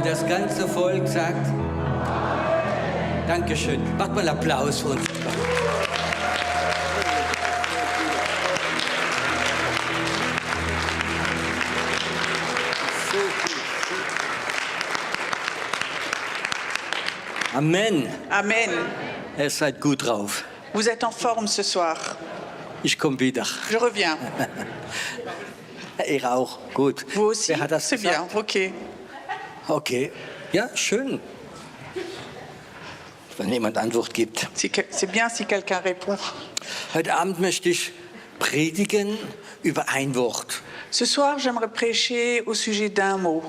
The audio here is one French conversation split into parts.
Das ganze Volk sagt, Dankeschön. Macht mal einen Applaus für uns. Amen. Amen. Ihr seid gut drauf. Vous êtes en forme ce soir. Ich komme wieder. Je reviens. Ihr auch. Gut. Vous aussi? Wer hat das C'est bien, gesagt? ok. Okay. Ja, schön. Wenn jemand Antwort gibt. C'est bien si quelqu'un répond. Heute Abend möchte ich predigen über ein Wort. Ce soir, j'aimerais prêcher au sujet d'un mot.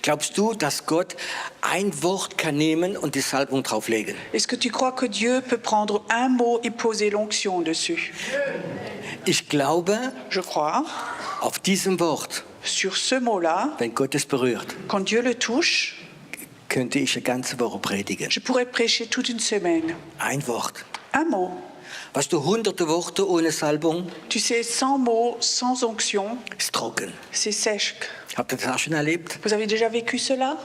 Glaubst du, dass Gott ein Wort kann nehmen und die Salbung drauflegen? Est-ce que tu crois que Dieu peut prendre un mot et poser l'onction dessus? Ich glaube, Je crois. auf diesem Wort, Sur ce mot-là, wenn Gott es berührt, quand Dieu le touche, könnte ich eine ganze Woche predigen. je pourrais prêcher toute une semaine. Ein Wort. Un mot. Weißt du, hunderte Worte ohne Salbung Tu sais, 100 mots sans onction, ist trocken. c'est sec. Habt ihr das auch schon erlebt? Vous avez déjà vécu cela?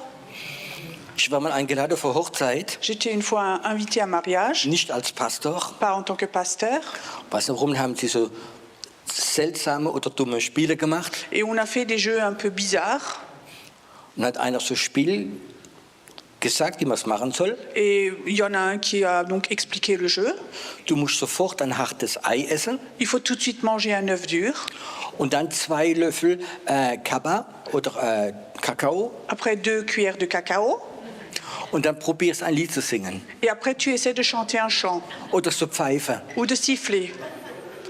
Ich war mal eingeladen für Hochzeit, J'étais une fois invitée à un mariage, nicht als Pastor. pas en tant que pasteur, Weiß nicht warum, haben sie so seltsame oder dumme Spiele gemacht. et on a fait des jeux un peu bizarres. Und hat einer so Spiel gesagt, wie man es machen soll. Et il y en a un qui a donc expliqué le jeu. Du musst sofort ein hartes Ei essen Il faut tout de suite manger un œuf dur, und dann 2 Löffel Kaba oder Kakao après 2 cuillères de cacao, und dann probierst ein Lied zu singen et après tu essaies de chanter un chant oder zu pfeifen. ou de siffler.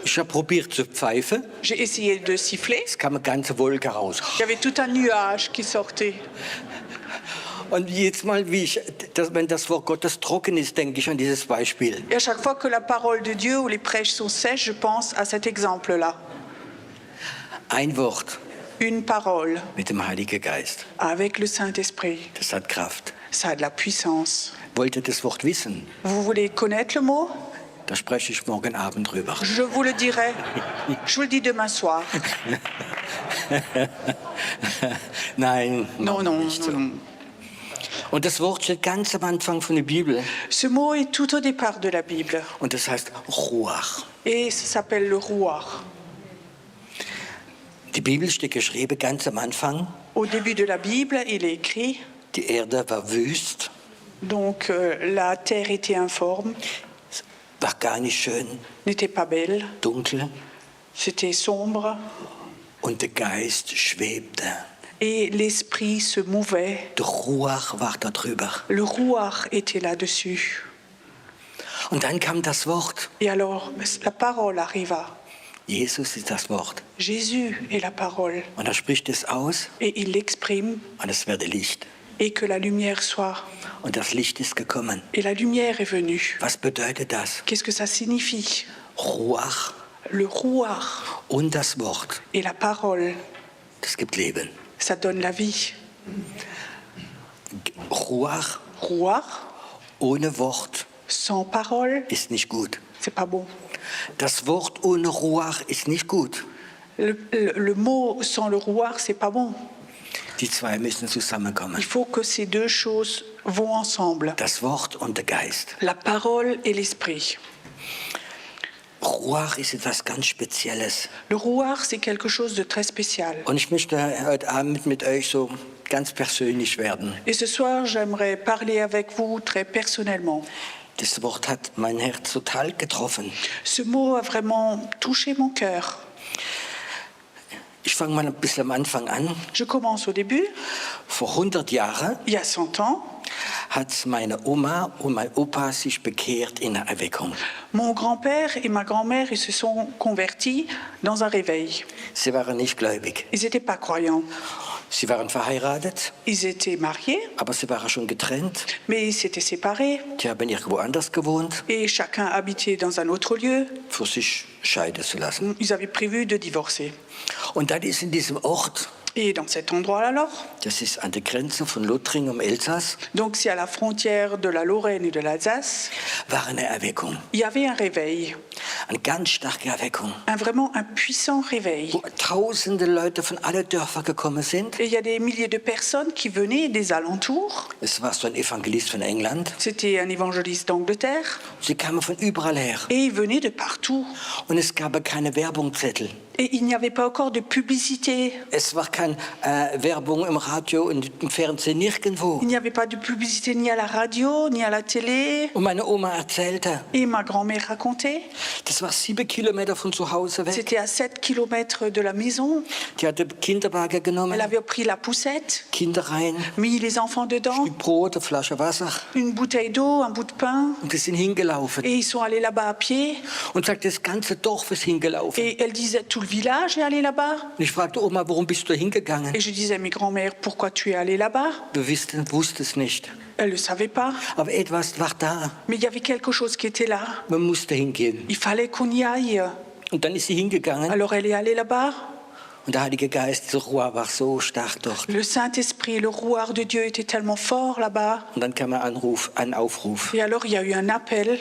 Ich habe probiert zu pfeifen, J'ai essayé de siffler, es kam eine ganze Wolke raus. il y avait tout un nuage qui sortait. Und jetzt mal, wenn das Wort Gottes trocken ist, denke ich an dieses Beispiel. Et à chaque fois que la parole de Dieu ou les prêches sont sèches, je pense à cet exemple-là. Ein Wort Une parole mit dem Heiligen Geist, avec le Saint-Esprit, das hat Kraft. ça a de la puissance. Wollt ihr das Wort wissen? Vous voulez connaître le mot? Da spreche ich morgen Abend drüber. Je vous le dirai. Je vous le dis demain soir. Nein, Non, non, nicht non, so. non. Und das Wort steht ganz am Anfang von der Bibel Ce mot est tout au départ de la Bible und das heißt Ruach. et ça s'appelle le Ruach. Die Bibel steht geschrieben ganz am Anfang. Au début de la Bible, il est écrit, Die Erde war wüst, donc la terre était informe, war gar nicht schön, n'était pas belle, dunkel c'était sombre und der Geist schwebte. et l'esprit se mouvait. Der Ruach war da drüber. Le Ruach était là-dessus. Und dann kam das Wort. Et alors, la parole arriva. Jesus ist das Wort. Jésus est la parole Und er spricht es aus et il l'exprime und es werde Licht. et que la lumière soit. Und das Licht ist gekommen. Et la lumière est venue. Was bedeutet das? Qu'est-ce que ça signifie? Ruach Le ruach und das Wort. et la parole, Das gibt Leben. ça donne la vie. Ruach Ruach, ohne Wort sans parole, ist nicht gut. c'est pas bon. Das Wort ohne Ruach ist nicht gut. Le mot sans le ruach, c'est pas bon. Die zwei müssen zusammenkommen. Il faut que ces deux choses vont ensemble. Das Wort und der Geist. La parole et l'esprit. Ruach ist etwas ganz Spezielles. Le ruach, c'est quelque chose de très spécial. Und ich möchte heute Abend mit euch so ganz persönlich werden. Et ce soir, j'aimerais parler avec vous très personnellement. Das Wort hat mein Herz total getroffen. Ce mot a vraiment touché mon cœur. Ich fange mal ein bisschen am Anfang an. Je commence au début. Vor 100 Jahren Il y a 100 ans, hat meine Oma und mein Opa sich bekehrt in der Erweckung. mon grand-père et ma grand-mère ils se sont convertis dans un réveil. Sie waren nicht gläubig. Ils n'étaient pas croyants. Sie waren verheiratet, Ils étaient mariés, aber sie waren schon getrennt. mais ils s'étaient séparés Die haben irgendwo anders gewohnt, et chacun habitait dans un autre lieu. für sich scheiden zu lassen. Ils avaient prévu de divorcer. Und dann ist in diesem Ort, Et dans cet endroit-là, alors, das ist an der Grenze von Lothringen im Elsass, donc c'est à la frontière de la Lorraine et de l'Alsace, war eine Erweckung. il y avait un réveil, Eine ganz starke Erweckung, vraiment un puissant réveil. wo tausende Leute von allen Dörfern gekommen sind. Et il y a des milliers de personnes qui venaient des alentours. Es war so ein Evangelist von England. C'était un évangéliste d'Angleterre. Sie kamen von überall her. Et ils venaient de partout. Und es gab keine Werbungzettel. Et il n'y avait pas encore de publicité. Es war keine Werbung im Radio und im Fernsehen, nirgendwo. Il n'y avait pas de publicité ni à la radio, ni à la télé. Und meine Oma erzählte, Et ma grand-mère racontait. das war 7 Kilometer von zu Hause weg. C'était à 7 kilomètres de la maison. Die hatte Kinderwagen genommen, Elle avait pris la poussette, Kinder rein, mis les enfants dedans, die Brot, eine Flasche Wasser. une bouteille d'eau, un bout de pain. Und die sind hingelaufen. Et ils sont allés là-bas à pied. Und sagt, das ganze Dorf ist hingelaufen. Et elle disait, tout le village est allé là-bas. Und ich fragte Oma, warum bist du hingegangen? Et je disais à mes grand-mères, pourquoi tu es allé là-bas? Du wusste es nicht. Elle ne le savait pas. Aber etwas war da. Mais il y avait quelque chose qui était là. Man musste hingehen. Il fallait qu'on y aille. Und dann ist sie hingegangen. Alors elle est allée là-bas. Und der Heilige Geist, der Ruhe war so stark dort. Le Saint-Esprit, le rouard de Dieu était tellement fort là-bas. Und dann kam ein Aufruf. Et alors il y a eu un appel.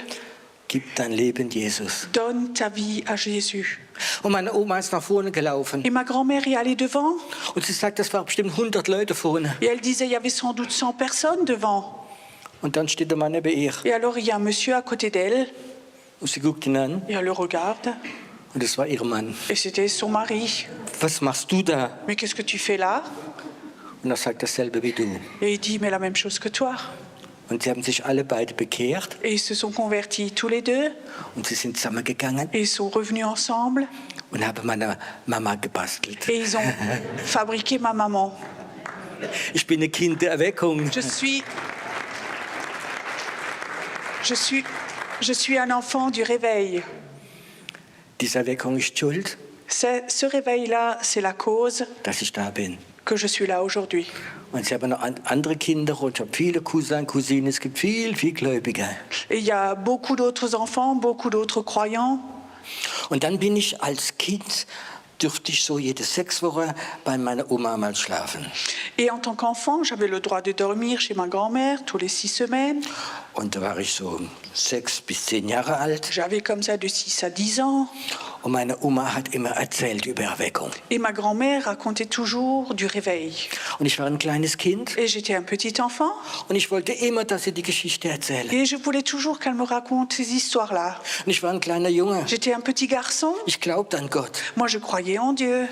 Gib dein Leben Jesus. Donne ta vie à Jésus. Und meine Oma ist nach vorne gelaufen. Et ma grand-mère est allée devant. Und sie sagt, das waren bestimmt 100 Leute vorne. Et elle disait, il y avait sans doute 100 personnes devant. Und dann steht der Mann neben ihr. Et alors il y a un monsieur à côté d'elle. Und sie guckt ihn an. Et elle le regarde. Und das war ihr Mann. Et c'était son mari. Was machst du da? Mais qu'est-ce que tu fais là? Und er sagt dasselbe wie du. Et il dit, mais la même chose que toi. Und sie haben sich alle beide bekehrt. Et ils se sont convertis tous les deux. Und sie sind zusammengegangen Et ils sont revenus ensemble. und haben meine Mama gebastelt. Et ils ont fabriqué ma maman. Ich bin ein Kind der Erweckung. Je suis un enfant du réveil. Diese Erweckung ist schuld, Ce réveil-là, c'est la cause dass ich da bin. que je suis là aujourd'hui. Und sie haben noch andere Kinder und ich habe viele Cousins, Cousinen. Es gibt viel Gläubige. Et il y a beaucoup d'autres enfants, beaucoup d'autres croyants. Und dann bin ich als Kind, dürfte ich so jede 6 Wochen bei meiner Oma mal schlafen. Et en tant qu'enfant, j'avais le droit de dormir chez ma grand-mère tous les 6 semaines. Und da war ich so 6 bis 10 Jahre alt. J'avais comme ça de 6 à 10 ans. Und meine Oma hat immer erzählt über Erweckung. Et ma grand-mère racontait toujours du réveil. Und ich war ein kleines Kind Et j'étais un petit enfant. und ich wollte immer, dass sie die Geschichte erzählen. Et je voulais toujours qu'elle me raconte ces histoires-là. Und ich war ein kleiner Junge. J'étais un petit garçon. Ich glaubte an Gott. Moi, je croyais en Dieu.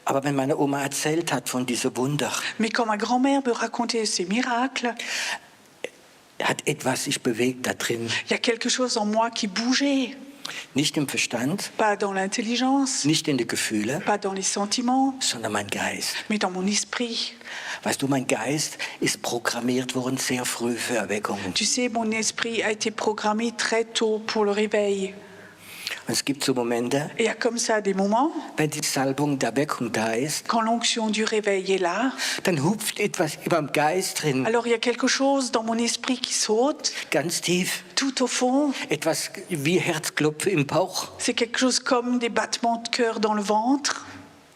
Aber wenn meine Oma erzählt hat von diesem Wunder, Mais quand ma grand-mère me racontait ces miracles, hat etwas sich bewegt da drin. il y a quelque chose en moi qui bougeait. Nicht im Verstand, Pas dans l'intelligence, nicht in die Gefühle, pas dans les sentiments, sondern mein Geist. mais dans mon esprit. Weißt du, mein Geist ist programmiert worden sehr früh für Erweckungen. Tu sais, mon esprit a été programmé très tôt pour le réveil. Und es gibt so Momente, Et il y a comme ça des moments, wenn die Salbung der Weckung da ist, quand l'onction du réveil est là, dann hupft etwas über dem Geist drin, alors il y a quelque chose dans mon esprit qui saute, ganz tief. tout au fond. Etwas wie Herzklopfen im Bauch. C'est quelque chose comme des battements de cœur dans le ventre.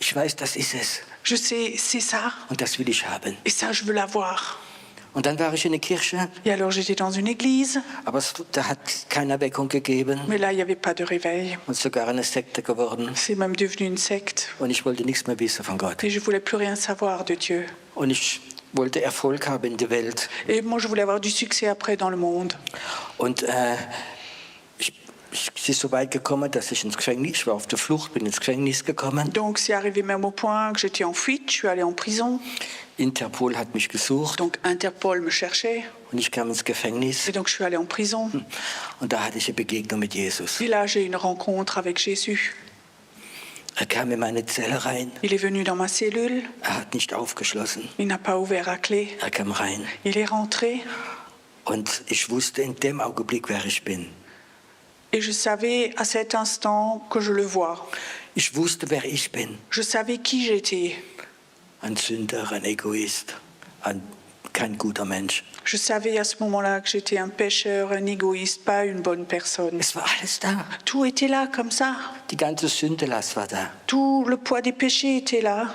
Ich weiß, das ist es. Je sais, c'est ça. Und das will ich haben. Et ça, je veux l'avoir. Und dann war ich in der Kirche, Et alors, j'étais dans une église, aber da hat keine Weckung gegeben. mais là, il n'y avait pas de réveil. Und sogar eine Sekte geworden. C'est même devenu une secte. Und ich wollte nichts mehr wissen von Gott. Et je ne voulais plus rien savoir de Dieu. Und ich wollte Erfolg haben in der Welt. Et moi, je voulais avoir du succès après dans le monde. Und es ist so weit gekommen, dass ich ins Gefängnis, ich war auf der Flucht, bin ins Gefängnis gekommen. Donc, c'est arrivé même au point que j'étais en fuite, je suis allée en prison. Interpol hat mich gesucht Donc, Interpol me cherchait. und ich kam ins Gefängnis. Et donc, je suis allée en prison. Und da hatte ich eine Begegnung mit Jesus. Et là, j'ai eu une rencontre avec Jésus. Er kam in meine Zelle rein. Il est venu dans ma cellule. Er hat nicht aufgeschlossen. Il n'a pas ouvert à clé. Er kam rein. Il est rentré. Und ich wusste in dem Augenblick, wer ich bin. Et je savais à cet instant que je le vois. Ich wusste, wer ich bin. Je savais qui j'étais. Ein Sünder, ein Egoist, kein guter Mensch. Je savais à ce moment-là que j'étais un pécheur, un égoïste, pas une bonne personne. Es war alles da. Tout était là comme ça. Die ganze Sündelast war da. Tout le poids des péchés était là.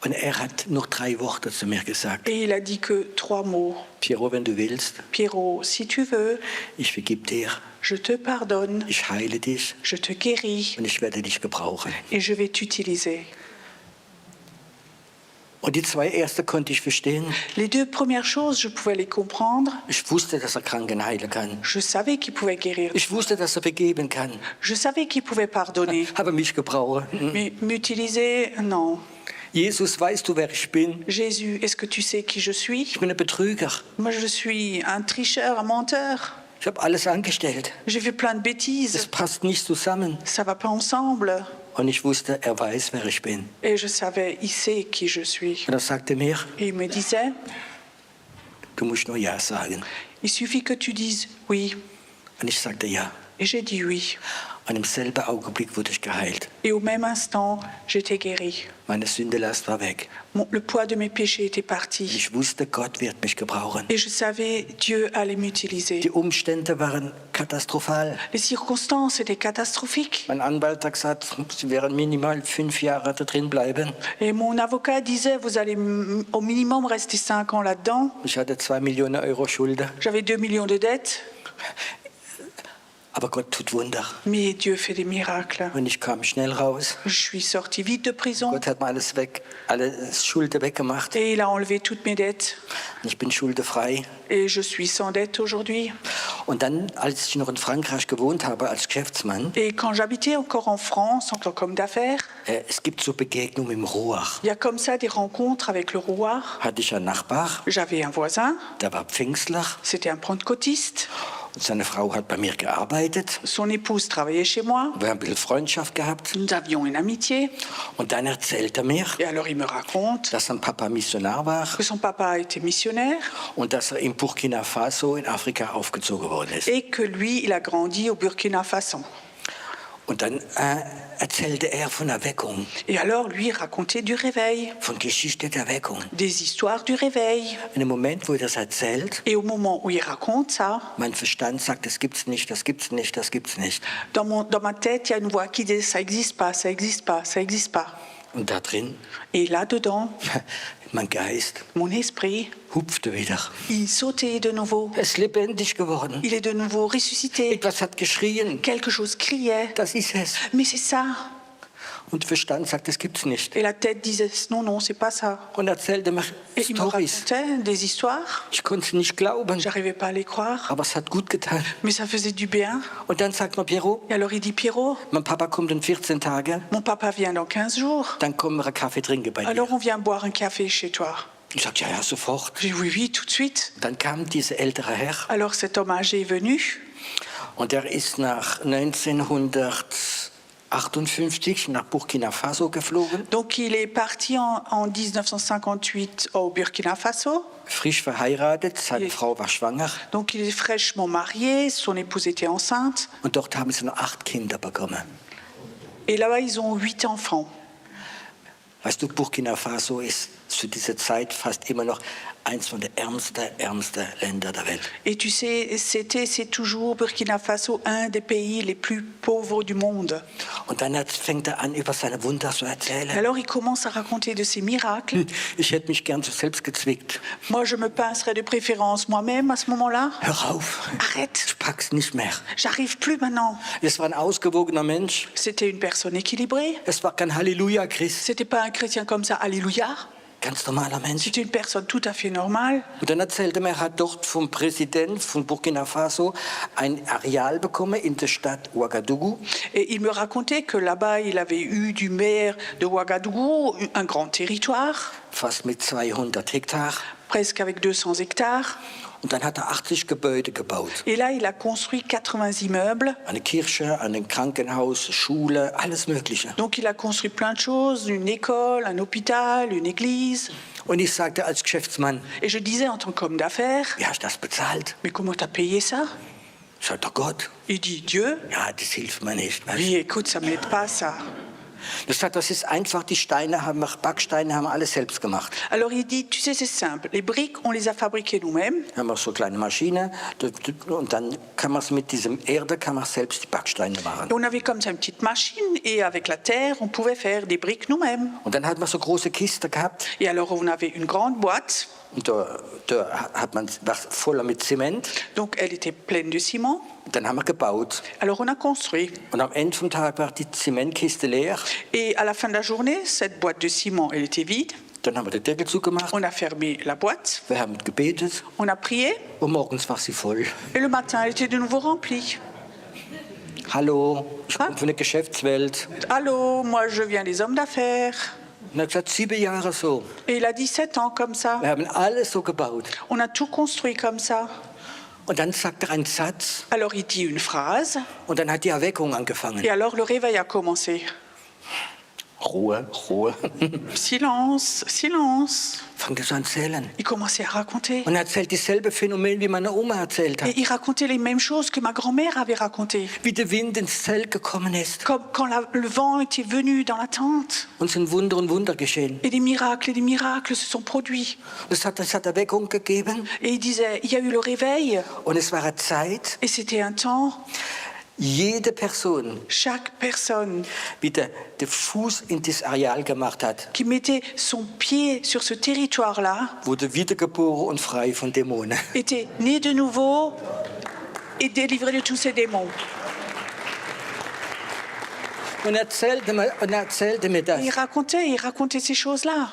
Und er hat noch 3 Worte zu mir gesagt. Et il a dit que 3 mots. Piero, wenn du willst, Pierrot, si tu veux, ich vergib dir, je te pardonne, ich heile dich je te guéris und ich werde dich gebrauchen. et je vais t'utiliser. Und die 2 erste konnte ich verstehen. Les 2 premières choses, je pouvais les comprendre. Ich wusste, dass er Kranken heilen kann. Je savais qu'il pouvait guérir. Ich wusste, dass er vergeben kann. Je savais qu'il pouvait pardonner. Aber mich gebrauchen. Mais m'utiliser, non. Jesus, weißt du, wer ich bin? Jésus, est-ce que tu sais qui je suis? Ich bin ein Betrüger. Moi, je suis un tricheur, un menteur. Ich habe alles angestellt. J'ai fait plein de Das bêtises. passt nicht zusammen. Ça va pas ensemble. Und ich wusste, er weiß, wer ich bin. Et je savais, il sait qui je suis. Und er sagte mir, Et il me disait, du musst nur Ja sagen. il suffit que tu dises oui. Und ich sagte Ja. Et j'ai dit oui. Und im selben Augenblick wurde ich geheilt. Et au même instant, j'étais guérie. Meine Sündelast war weg. Le poids de mes péchés était parti. Ich wusste, Gott wird mich gebrauchen. Et je savais, Dieu allait m'utiliser. Die Umstände waren katastrophal. Les circonstances étaient catastrophiques. Mein Anwalt hat gesagt, Sie werden minimal 5 Jahre da drin bleiben. Et mon avocat disait, vous allez au minimum rester 5 ans là-dedans. Ich hatte 2 Millionen Euro Schulden. J'avais 2 millions de dettes. Aber Gott tut Wunder. Mais Dieu fait des miracles. Und ich kam schnell raus. Je suis sortie vite de prison. Gott hat mir alles weg, alle Schulden weggemacht. Et il a enlevé toutes mes dettes. Ich bin schuldenfrei. Et je suis sans dette aujourd'hui. Und dann, als ich noch in Frankreich gewohnt habe als Geschäftsmann, Et quand j'habitais encore en France, en tant qu'homme d'affaires, es gibt so Begegnungen im Ruhr. il y a comme ça des rencontres avec le roi. Hatte ich einen Nachbar, J'avais un voisin, der war Pfingstler. c'était un pentecôtiste. Und seine Frau hat bei mir gearbeitet. Son épouse travaillait chez moi. Wir haben ein bisschen Freundschaft gehabt. Nous avions une amitié. Und dann erzählt er mir, Et alors il me raconte dass sein Papa Missionar war que son papa était missionnaire und dass er in Burkina Faso in Afrika aufgezogen worden ist. et que lui, il a grandi au Burkina Faso. Und dann erzählte er von Erweckung, Et alors lui, il racontait du réveil, von Geschichte der Erweckung. des histoires du réveil. In dem Moment, wo er das erzählt, Et au moment où il raconte ça, mein Verstand sagt, das gibt's nicht, das gibt's nicht, das gibt's nicht. dans ma tête, il y a une voix qui dit ça n'existe pas, ça n'existe pas, ça n'existe pas. Und da drin, Et là-dedans, mein Geist mon esprit, hupfte wieder. il sautait de nouveau. Er ist lebendig geworden. Il est de nouveau ressuscité. Etwas hat geschrien. Quelque chose criait. Das ist es. Mais c'est ça. Und Verstand sagt, das gibt's nicht. Et la tête disait non, non, c'est pas ça. Und erzählte mir Et il me Storys. racontait des histoires. Ich konnte es nicht glauben, J'arrivais pas à les croire. aber es hat gut getan. Mais ça faisait du bien. Und dann sagt mir Piero, Et alors il dit Pierrot, mein Papa kommt in 14 Tagen, mon papa vient dans 15 jours. dann kommen wir einen Kaffee trinken bei dir. Alors on vient boire un café chez toi. Ich sag, ja, ja, sofort. J'ai dit oui, oui, tout de suite. Dann kam dieser ältere Herr Alors cet homme âgé est venu. und er ist nach 1900 1958 nach Burkina Faso geflogen, Donc il est parti en 1958 au Burkina Faso. frisch verheiratet, seine Ja. Frau war schwanger Donc il est fraîchement marié, son épouse était enceinte. und dort haben sie noch 8 Kinder bekommen. Et là-bas, ils ont 8 enfants. Weißt du, Burkina Faso ist zu dieser Zeit fast immer noch eins von der ärmsten Länder der Welt. Et tu sais, c'est toujours Burkina Faso, un des pays les plus pauvres du monde. Und dann fängt er an, über seine Wunder zu erzählen. Alors il commence à raconter de ses miracles. Ich hätte mich gern so selbst gezwickt. Moi, je me pincerais de préférence moi-même à ce moment-là. Hör auf, Arrête, ich pack's nicht mehr. j'arrive plus maintenant. Es war ein ausgewogener Mensch. C'était une personne équilibrée. Es war kein Halleluja-Christ. C'était pas un chrétien comme ça, alléluia. Ganz normaler Mensch. C'était une personne tout à fait normale. Und dann erzählte er hat dort vom Präsident von Burkina Faso ein Areal bekommen in der Stadt Ouagadougou. Et il me racontait que là-bas, il avait eu du maire de Ouagadougou un grand territoire, Fast mit 200 Hektar. presque avec 200 hectares. Und dann hat er 80 Gebäude gebaut. Et là, il a construit 80 immeubles. Eine Kirche, ein Krankenhaus, Schule, alles Mögliche. Donc, il a construit plein de choses, une école, un hôpital, une église. Und ich sagte als Geschäftsmann, Et je disais en tant qu'homme d'affaires, wie hast du das bezahlt? mais comment t'as payé ça? Sagt er, Gott. Il dit, Dieu. Ja, das hilft mir nicht. Weißt? Oui, écoute, ça m'aide pas, ça. Das sagt, das ist einfach, die Steine haben, Backsteine haben wir alles selbst gemacht. Alors, il dit, tu sais, c'est simple. Les briques, on les a fabriquées nous-mêmes. Da haben wir so eine kleine Maschine und dann kann man es mit diesem Erde, kann man selbst die Backsteine machen. Et on avait comme ça une petite machine et avec la terre, on pouvait faire des briques nous-mêmes. Und dann hat man so große Kisten gehabt Et alors, on avait une grande boîte. und da hat man was voller mit Zement. Donc, elle était pleine de ciment. Dann haben wir gebaut. Alors, on a construit. Und am Ende vom Tag war die Zementkiste leer. Et à la fin de la journée, cette boîte de ciment, elle était vide. Dann haben wir den Deckel zugemacht. On a fermé la boîte. Wir haben gebetet On a prié. und morgens war sie voll. Et le matin, elle était de nouveau remplie. Hallo, ich komme von der Geschäftswelt. Allô, moi, je viens des hommes d'affaires. Und er hat gesagt, 7 Jahre so. Et il a 17 ans comme ça. Wir haben alles so gebaut. On a tout construit comme ça. Und dann sagt er einen Satz Alors, il dit une phrase. und dann hat die Erweckung angefangen. Et alors, le réveil a commencé. Ruhe, Ruhe. Silence, silence. Fangt er so an zu erzählen. Il commençait à raconter. Und er erzählt dieselbe Phänomen, wie meine Oma erzählt hat. Et il racontait les mêmes choses que ma grand-mère avait racontées. Wie der Wind ins Zelt gekommen ist. Comme quand le vent était venu dans la tente. Und sind Wunder und Wunder geschehen. Et des miracles se sont produits. Es hat Erweckung gegeben. Et il disait, il y a eu le réveil. Und es war eine Zeit, Et c'était un temps, jede Person chaque personne wieder den Fuß in das Areal gemacht hat, qui mettait son pied sur ce territoire-là wurde wiedergeboren und frei von Dämonen. était né de nouveau et délivré de tous ses démons. Und er erzählte mir das. Et il racontait ces choses-là.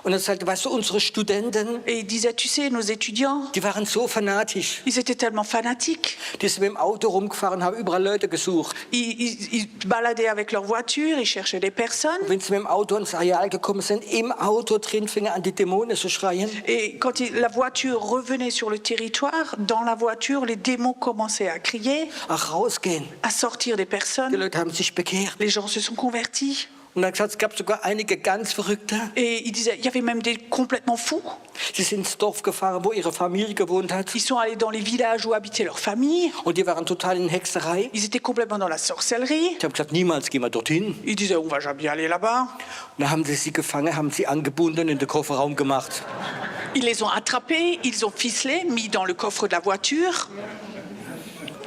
Und er sagte, weißt du, unsere Studenten, Et il disait, tu sais, nos étudiants, die waren so fanatisch. ils étaient tellement fanatiques. Die sind mit dem Auto rumgefahren, haben überall Leute gesucht. Ils baladaient avec leur voiture, ils cherchaient des personnes. Wenn sie mit dem Auto ins Areal gekommen sind, im Auto drin fingen an, die Dämonen zu schreien. Et quand la voiture revenait sur le territoire, dans la voiture, les démons commençaient à crier, Ach, rausgehen. à sortir des Die personnes. Leute haben sich bekehrt. Les gens se sont convertis. Und er hat gesagt, es gab sogar einige ganz Verrückte. Et il disait, il y avait même des complètement fous. Sie sind ins Dorf gefahren, wo ihre Familie gewohnt hat. Ils sont allés dans les villages où habitait leur famille. Und die waren total in Hexerei. Ils étaient complètement dans la sorcellerie. Ich habe gesagt, niemals gehen wir dorthin. Ils disaient, on va jamais aller là-bas. Und dann haben sie gefangen, haben sie angebunden und in den Kofferraum gemacht. Ils les ont attrapés, ils ont ficelé, mis dans le coffre de la voiture.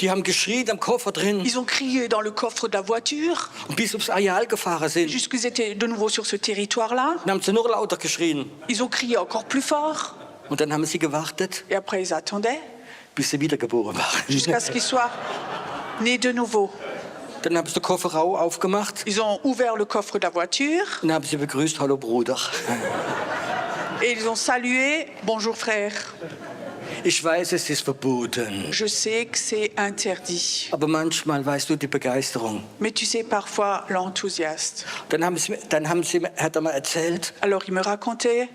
Die haben geschrien am Koffer drin Ils ont crié dans le coffre de la voiture, und bis aufs Areal gefahren sind. jusqu'ils étaient de nouveau sur ce territoire-là. Dann haben sie noch lauter geschrien. Ils ont crié encore plus fort. Und dann haben sie gewartet, Et après, ils attendaient bis sie wiedergeboren jusqu'à waren. ce qu'ils soient nés de nouveau. Dann haben sie den Kofferraum aufgemacht Ils ont ouvert le coffre de la voiture und haben sie begrüßt, hallo Bruder. et ils ont salué, bonjour frère. Ich weiß, es ist verboten. Je sais que c'est interdit. Aber manchmal weißt du die Begeisterung. Mais tu sais, parfois, l'enthousiasme. Hat er mir erzählt, Alors, il me racontait,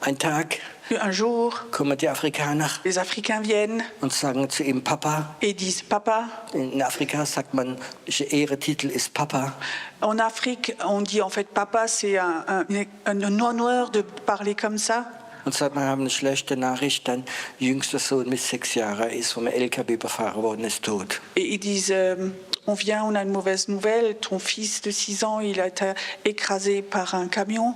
ein Tag Un jour, kommen die Afrikaner les Africains viennent und sagen zu ihm Papa. et disent « Papa ». In Afrika sagt man, der Ehretitel ist Papa. En Afrique, on dit en fait « Papa », c'est un honneur de parler comme ça. Und sagt, wir haben eine schlechte Nachricht, dein jüngster Sohn mit 6 Jahren ist vom LKW überfahren worden, ist tot. Et ils disent on vient, on a une mauvaise nouvelle, ton fils de 6 ans, il a été écrasé par un camion.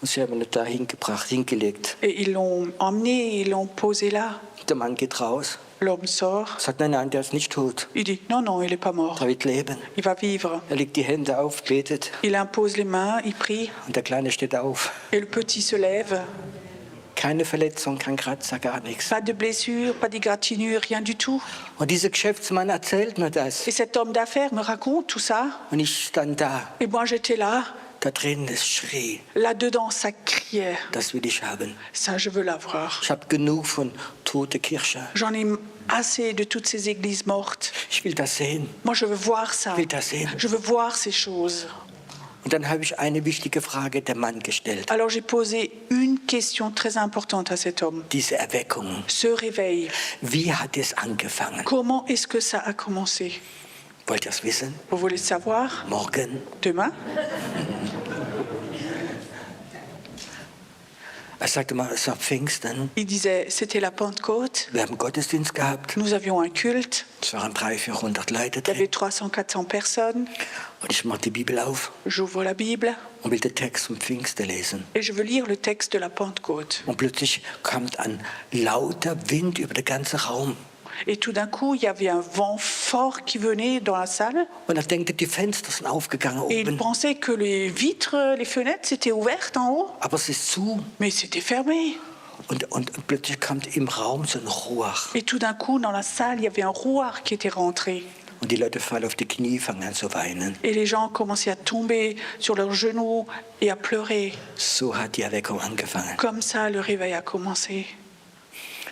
Und sie haben ihn da hingelegt. Et ils l'ont emmené, ils l'ont posé là. Der Mann geht raus, L'homme sort. sagt, nein, der ist nicht tot. Il dit non, non, il n'est pas mort. Der wird leben. Il va vivre. Er legt die Hände auf, betet Il impose les mains, il prie. und der Kleine steht auf. Et le petit se lève. Keine Verletzung, kein Kratzer, gar nichts. Pas de blessure, pas d'égratignure, rien du tout. Und dieser Geschäftsmann erzählt mir das. Et cet homme d'affaires me raconte tout ça. Und ich stand da, Et moi, j'étais là. da drin, es schrie, Là-dedans, ça criait. das will ich haben. Ça, je veux l'avoir. Ich habe genug von tote Kirche. J'en ai assez de toutes ces églises mortes. Ich will das sehen. Moi, je veux voir ça. Ich will das sehen. Je veux voir ces choses. Und dann habe ich eine wichtige Frage dem Mann gestellt. Alors j'ai posé une question très importante à cet homme. Diese Erweckung, Ce réveil, wie hat es angefangen? comment est-ce que ça a commencé? Wollt ihr es wissen? Vous voulez le savoir? Morgen. Demain? Er sagte mal, es war Pfingsten. Il disait, c'était la Pentecôte. Wir haben Gottesdienst gehabt. Nous avions un culte. Es waren 300-400 Leute Il y avait drin. 300-400 personnes. Und ich mache die Bibel auf J'ouvre la Bible und will den Text vom Pfingsten lesen. et je veux lire le texte de la Pentecôte. Und plötzlich kommt ein lauter Wind über den ganzen Raum. Et tout d'un coup, il y avait un vent fort qui venait dans la salle. Und er denkt, die Fenster sind aufgegangen Et il oben. pensait que les vitres, les fenêtres, s'étaient ouvertes en haut. Aber es ist zu. Mais c'était fermé. Und plötzlich kommt im Raum so ein Ruach. Et tout d'un coup, dans la salle, il y avait un rouard qui était rentré. Und die Leute fallen auf die Knie, fangen an zu weinen. Et les gens commençaient à tomber sur leurs genoux et à pleurer. So hat die Erweckung angefangen. Comme ça, le réveil a commencé.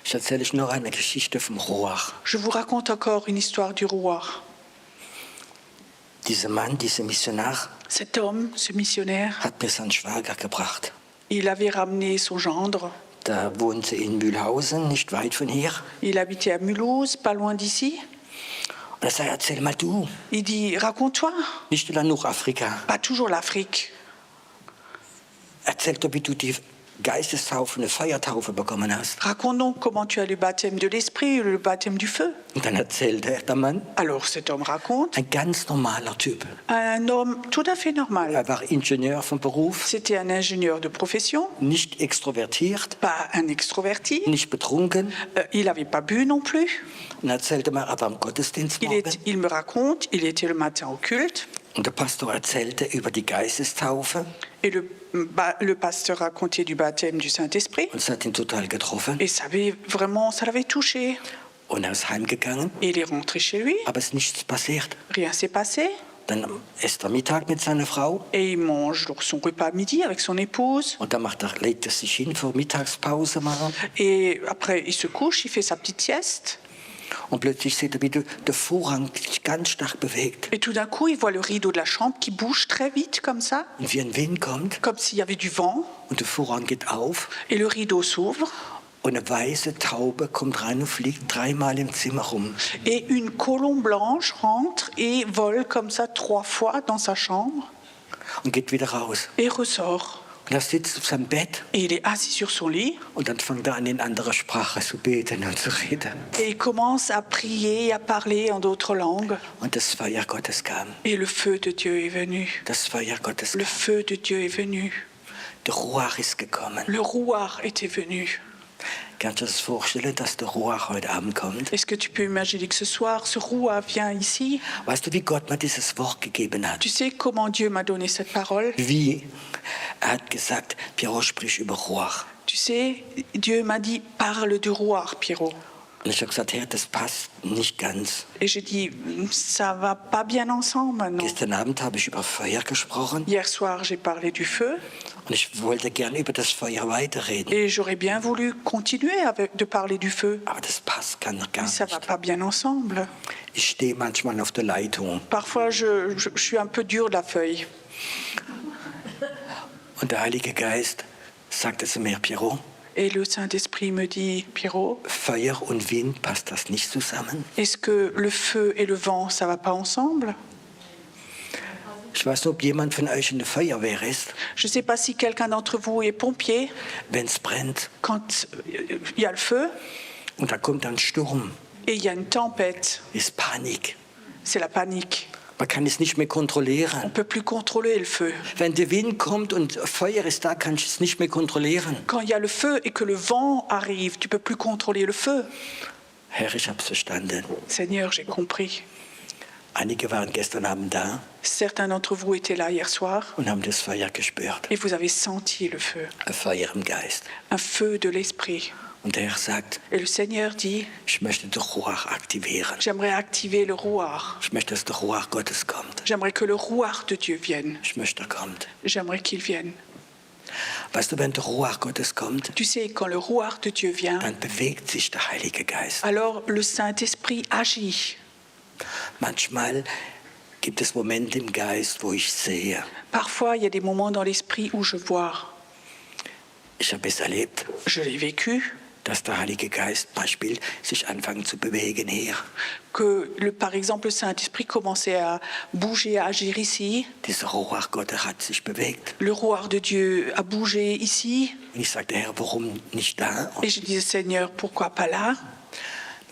Ich erzähle euch noch eine Geschichte vom Ruach. Je vous raconte encore une histoire du rouard. Dieser Mann, dieser Missionar, Cet homme, ce missionnaire, hat mir seinen Schwager gebracht. il avait ramené son gendre. Da wohnte in Mühlhausen, nicht weit von hier. Il habitait à Mulhouse, pas loin d'ici. Und er sagt, erzähl mal du, Il dit, raconte-toi. nicht nur nach Afrika. Pas toujours l'Afrique. Erzähl doch, wie du die Geistestaufe, eine Feuertaufe bekommen hast. Raconte donc comment tu as le baptême de l'esprit et le baptême du feu. Und dann erzählt der Mann, Alors cet homme raconte, ein ganz normaler Typ. un homme tout à fait normal. Er war Ingenieur von Beruf, C'était un ingénieur de profession, nicht extrovertiert, pas un extroverti. nicht betrunken. Il n'avait pas bu non plus. Und erzählte mal, er war im Gottesdienst morgen. Il me raconte, il était le matin au culte. Und der Pastor erzählte über die Geistestaufe. Et le pasteur racontait du baptême du Saint-Esprit. Und es hat ihn total getroffen. Et ça l'avait touché. Und er ist heimgegangen, Et il est rentré chez lui. aber es ist nichts passiert. Rien s'est passé. Dann isst er Mittag mit seiner Frau. Et il mange donc son repas à midi avec son épouse. Und dann legt er sich hin für Mittagspause machen. Et après, il se couche, il fait sa petite sieste. Und plötzlich sieht er, wie der Vorhang sich ganz stark bewegt. Et tout d'un coup, il voit le rideau de la chambre qui bouge très vite comme ça, Und wie ein Wind kommt comme s'il y avait du vent. und der Vorhang geht auf. Et le rideau s'ouvre. Und eine weiße Taube kommt rein und fliegt 3-mal im Zimmer rum. Et une colombe blanche rentre et vole comme ça 3 fois dans sa chambre Und geht wieder raus. et ressort. Und er sitzt auf seinem Bett Et il est assis sur son lit und dann fängt er an, in anderer Sprache zu beten und zu reden. et il commence à prier, à parler en d'autres langues. Und das Feuer Gottes kam. Et le feu de Dieu est venu. Das Feuer Gottes Le kam. feu de Dieu est venu. Der Ruach ist gekommen. Le rouard était venu. Kannst du dir das vorstellen, dass der Ruach heute Abend kommt? Est-ce que tu peux imaginer que ce soir, ce rouard vient ici? Weißt du, wie Gott mir dieses Wort gegeben hat? Tu sais comment Dieu m'a donné cette parole? Wie? Er hat gesagt, Pierrot, sprich über Ruach. Tu sais, Dieu m'a dit, parle du rouard, Pierrot. Und ich habe gesagt, Herr, das passt nicht ganz. Et j'ai dit, ça va pas bien ensemble maintenant. Gestern Abend habe ich über Feuer gesprochen Hier soir, j'ai parlé du feu und ich wollte gerne über das Feuer weiterreden. et j'aurais bien voulu continuer de parler du feu. Aber das passt gar Mais ça va nicht. pas bien ensemble. Ich stehe manchmal auf der Leitung Parfois, je suis un peu dur de la feuille. und der Heilige Geist sagte zu mir, Pierrot, Et le Saint-Esprit me dit, Pierrot, Feuer und Wind, passt das nicht zusammen? est-ce que le feu et le vent, ça va pas ensemble? Ich weiß nicht, ob jemand von euch in der Feuerwehr ist. Je ne sais pas si quelqu'un d'entre vous est pompier. Wenn es brennt Quand il y a le feu und da kommt ein Sturm, et il y a une tempête, ist Panik. c'est la panique. Man kann es nicht mehr On kontrollieren. ne peut plus contrôler le feu. Wenn der Wind kommt und Feuer ist da, kann ich es nicht mehr kontrollieren. Quand il y a le feu et que le vent arrive, tu ne peux plus contrôler le feu. Herr, ich habe es verstanden. Seigneur, j'ai compris. Einige waren gestern Abend da Certains d'entre vous étaient là hier soir und haben das Feuer gespürt. et vous avez senti le feu, Ein Feuer im Geist. un feu de l'esprit. Und der Herr sagt, Et le Seigneur dit, ich möchte den Ruach aktivieren. j'aimerais activer le rouard. Ich möchte, dass der Ruach Gottes kommt. J'aimerais que le rouard de Dieu vienne. Ich möchte, er kommt. J'aimerais qu'il vienne. Weißt du, wenn der Ruach Gottes kommt, Tu sais, quand le rouard de Dieu vient, dann bewegt sich der Heilige Geist. alors le Saint-Esprit agit. Manchmal gibt es Momente im Geist, wo ich sehe. Parfois, il y a des moments dans l'esprit où je vois. Ich habe es erlebt, Je l'ai vécu, dass der Heilige Geist, Beispiel, sich anfangen zu bewegen hier. par exemple, le Saint-Esprit commençait à bouger, à agir ici. Dieser Ruach Gottes hat sich bewegt. Le rouard de Dieu a bougé ici. Und ich sagte, Herr, warum nicht da? Et je disais, Seigneur, pourquoi pas là?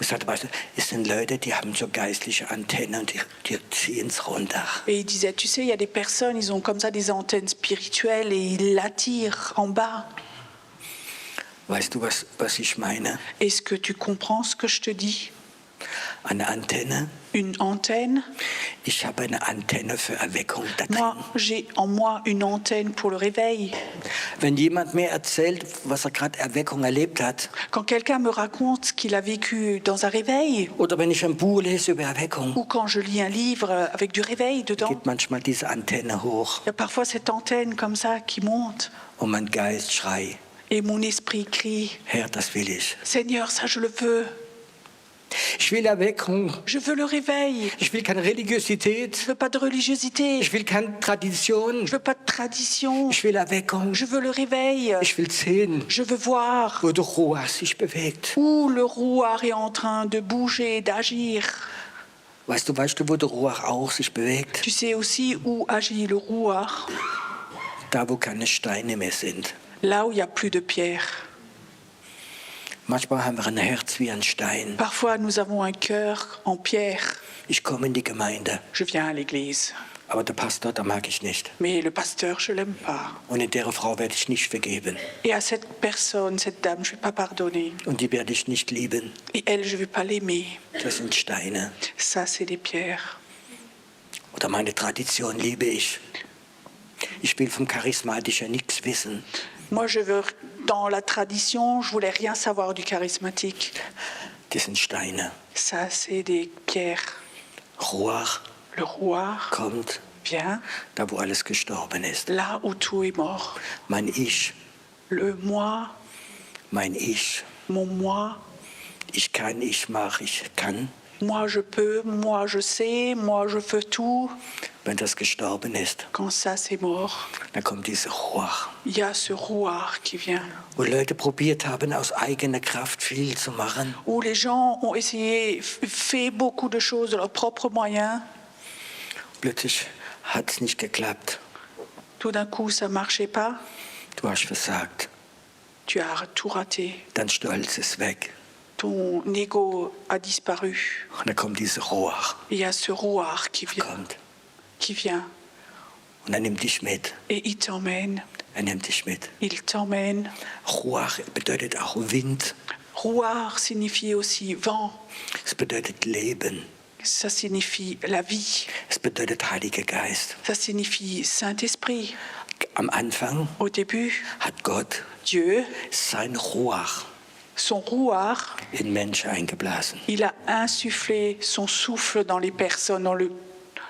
Ich sagte, weißt du, es sind Leute, die haben so geistliche Antennen und die ziehen es runter. Et il disait, tu sais, il y a des personnes, ils ont comme ça des antennes spirituelles et ils l'attirent en bas. Weißt du, was ich meine? Est-ce que tu comprends ce que je te dis? Eine Antenne. Une antenne. Ich habe eine Antenne für Erweckung da Moi, drin. j'ai en moi une antenne pour le réveil. Wenn jemand mir erzählt, was gerade Erweckung erlebt hat, Quand quelqu'un me raconte ce qu'il a vécu dans un réveil, oder wenn ich ein Buch lese über Erweckung, ou quand je lis un livre avec du réveil dedans, geht manchmal diese Antenne hoch il y a parfois cette antenne comme ça qui monte. und mein Geist schreit, Et mon esprit crie, Herr, das will ich. Seigneur, ça je le veux. Ich will Erweckung. Je veux le réveil. Ich will keine Religiosität. Je veux pas de religiosité. Ich will keine Tradition. Je veux pas de tradition. Ich will Erweckung. Je veux le réveil. Ich will sehen, Je veux voir wo der Ruach sich bewegt. où le rouard est en train de bouger, d'agir. Weißt du, wo der Ruach auch sich bewegt? Tu sais aussi où agit le rouard, Da, wo keine Steine mehr sind. là où il n'y a plus de pierre. Manchmal haben wir ein Herz wie ein Stein. Parfois, nous avons un cœur en pierre. Ich komme in die Gemeinde, Je viens à l'église, aber der Pastor, da mag ich nicht. mais le pasteur, je l'aime pas. Und in der Frau werde ich nicht vergeben. Et à cette personne, cette dame, je vais pas pardonner. Und die werde ich nicht lieben. Et elle, je vais pas l'aimer. Das sind Steine. Ça, c'est des pierres. Oder meine Tradition liebe ich. Ich will vom Charismatischen nichts wissen. Moi, je veux, dans la tradition, je voulais rien savoir du charismatique. Das sind Steine. Ça, c'est des pierres. Ruach Le rouard kommt vient da, wo alles gestorben ist. là où tout est mort. Mein Ich, Le moi, mein Ich. mon moi, Ich kann, ich mache, ich kann. moi je peux, moi je sais, moi je fais tout. Wenn das gestorben ist, Quand ça c'est mort, dann kommt diese Ruach. il y a ce rouard qui vient. Wo Leute probiert haben, aus eigener Kraft viel zu machen. Où les gens ont essayé, fait beaucoup de choses de leurs propres moyens. Plötzlich hat es nicht geklappt. Tout d'un coup, ça marchait pas. Du hast versagt. Tu as tout raté. Dein Stolz ist weg. Ton ego a disparu. Und dann kommt diese Ruach. Il y a ce rouard qui Kommt. vient Und er nimmt dich mit. et il t'emmène. Er nimmt dich mit. Il t'emmène. Ruach bedeutet auch Wind. Rouard signifie aussi vent. Es bedeutet Leben. Ça signifie la vie. Es bedeutet Heiliger Geist. Ça signifie Saint-Esprit. Am Anfang Au début, hat Gott Dieu, sein Ruach son rouard, in Menschen eingeblasen. il a insufflé son souffle dans les personnes,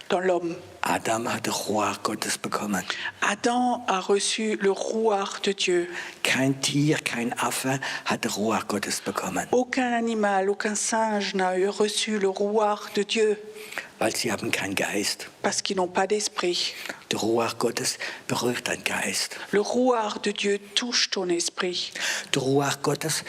dans l'homme. Adam hatte Ruach Gottes bekommen. Adam a reçu le Ruach de Dieu. Kein Tier, kein Affe hatte Ruach Gottes bekommen, Aucun animal, aucun singe n'a reçu le Ruach de Dieu weil sie haben keinen Geist. parce qu'ils n'ont pas d'esprit. Der Ruach Gottes berührt deinen Geist. Le Ruach de Dieu touche ton esprit. Der Ruach Gottes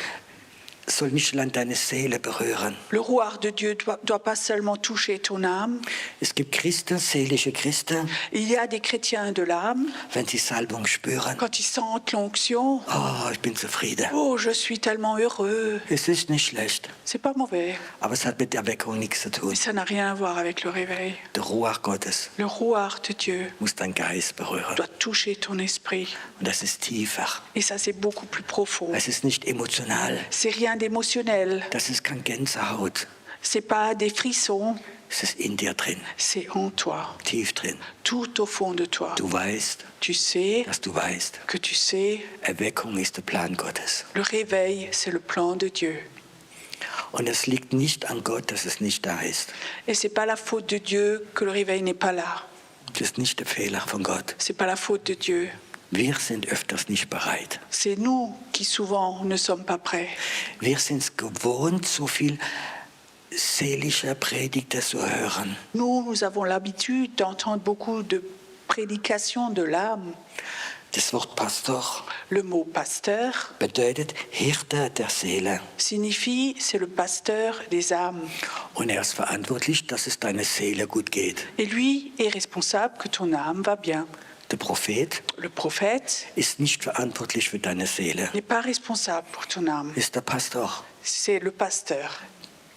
soll nicht allein deine Seele berühren. Le Ruach de Dieu doit pas seulement toucher ton âme. Es gibt Christen, seelische Christen, Il y a des chrétiens de l'âme, wenn sie Salbung spüren. quand ils sentent l'onction, Oh, ich bin zufrieden. oh, je suis tellement heureux. Es ist nicht schlecht, C'est pas mauvais, aber es hat mit der Erweckung nichts zu tun. mais ça n'a rien à voir avec le réveil. Der Ruach Gottes Le Ruach de Dieu muss deinen Geist berühren. doit toucher ton esprit. Und das ist tiefer. Et ça, c'est beaucoup plus profond. Es ist nicht emotional. C'est rien d'émotionnel. Das ist kein Gänsehaut. C'est pas des frissons. Es ist in dir drin, C'est en toi, tief drin. tout au fond de toi. Du weißt, Tu sais dass du weißt, que tu sais, Erweckung ist der Plan Gottes. le réveil, c'est le plan de Dieu. Und es liegt nicht an Gott, dass es nicht da ist. Et c'est pas la faute de Dieu que le réveil n'est pas là. Das ist nicht der Fehler von Gott. C'est pas la faute de Dieu. Wir sind öfters nicht bereit. C'est nous qui souvent ne sommes pas prêts. Wir sind es gewohnt, so viel seelischer Predigter zu hören. Nous avons l'habitude d'entendre beaucoup de prédications de l'âme. Das Wort Pastor Le mot pasteur bedeutet Hirte der Seele. signifie c'est le pasteur des âmes. Und er ist verantwortlich, dass es deiner Seele gut geht. Et lui est responsable que ton âme va bien. Der Prophet Le prophète ist nicht verantwortlich für deine Seele, n'est pas responsable pour ton âme. ist der Pastor. C'est le pasteur.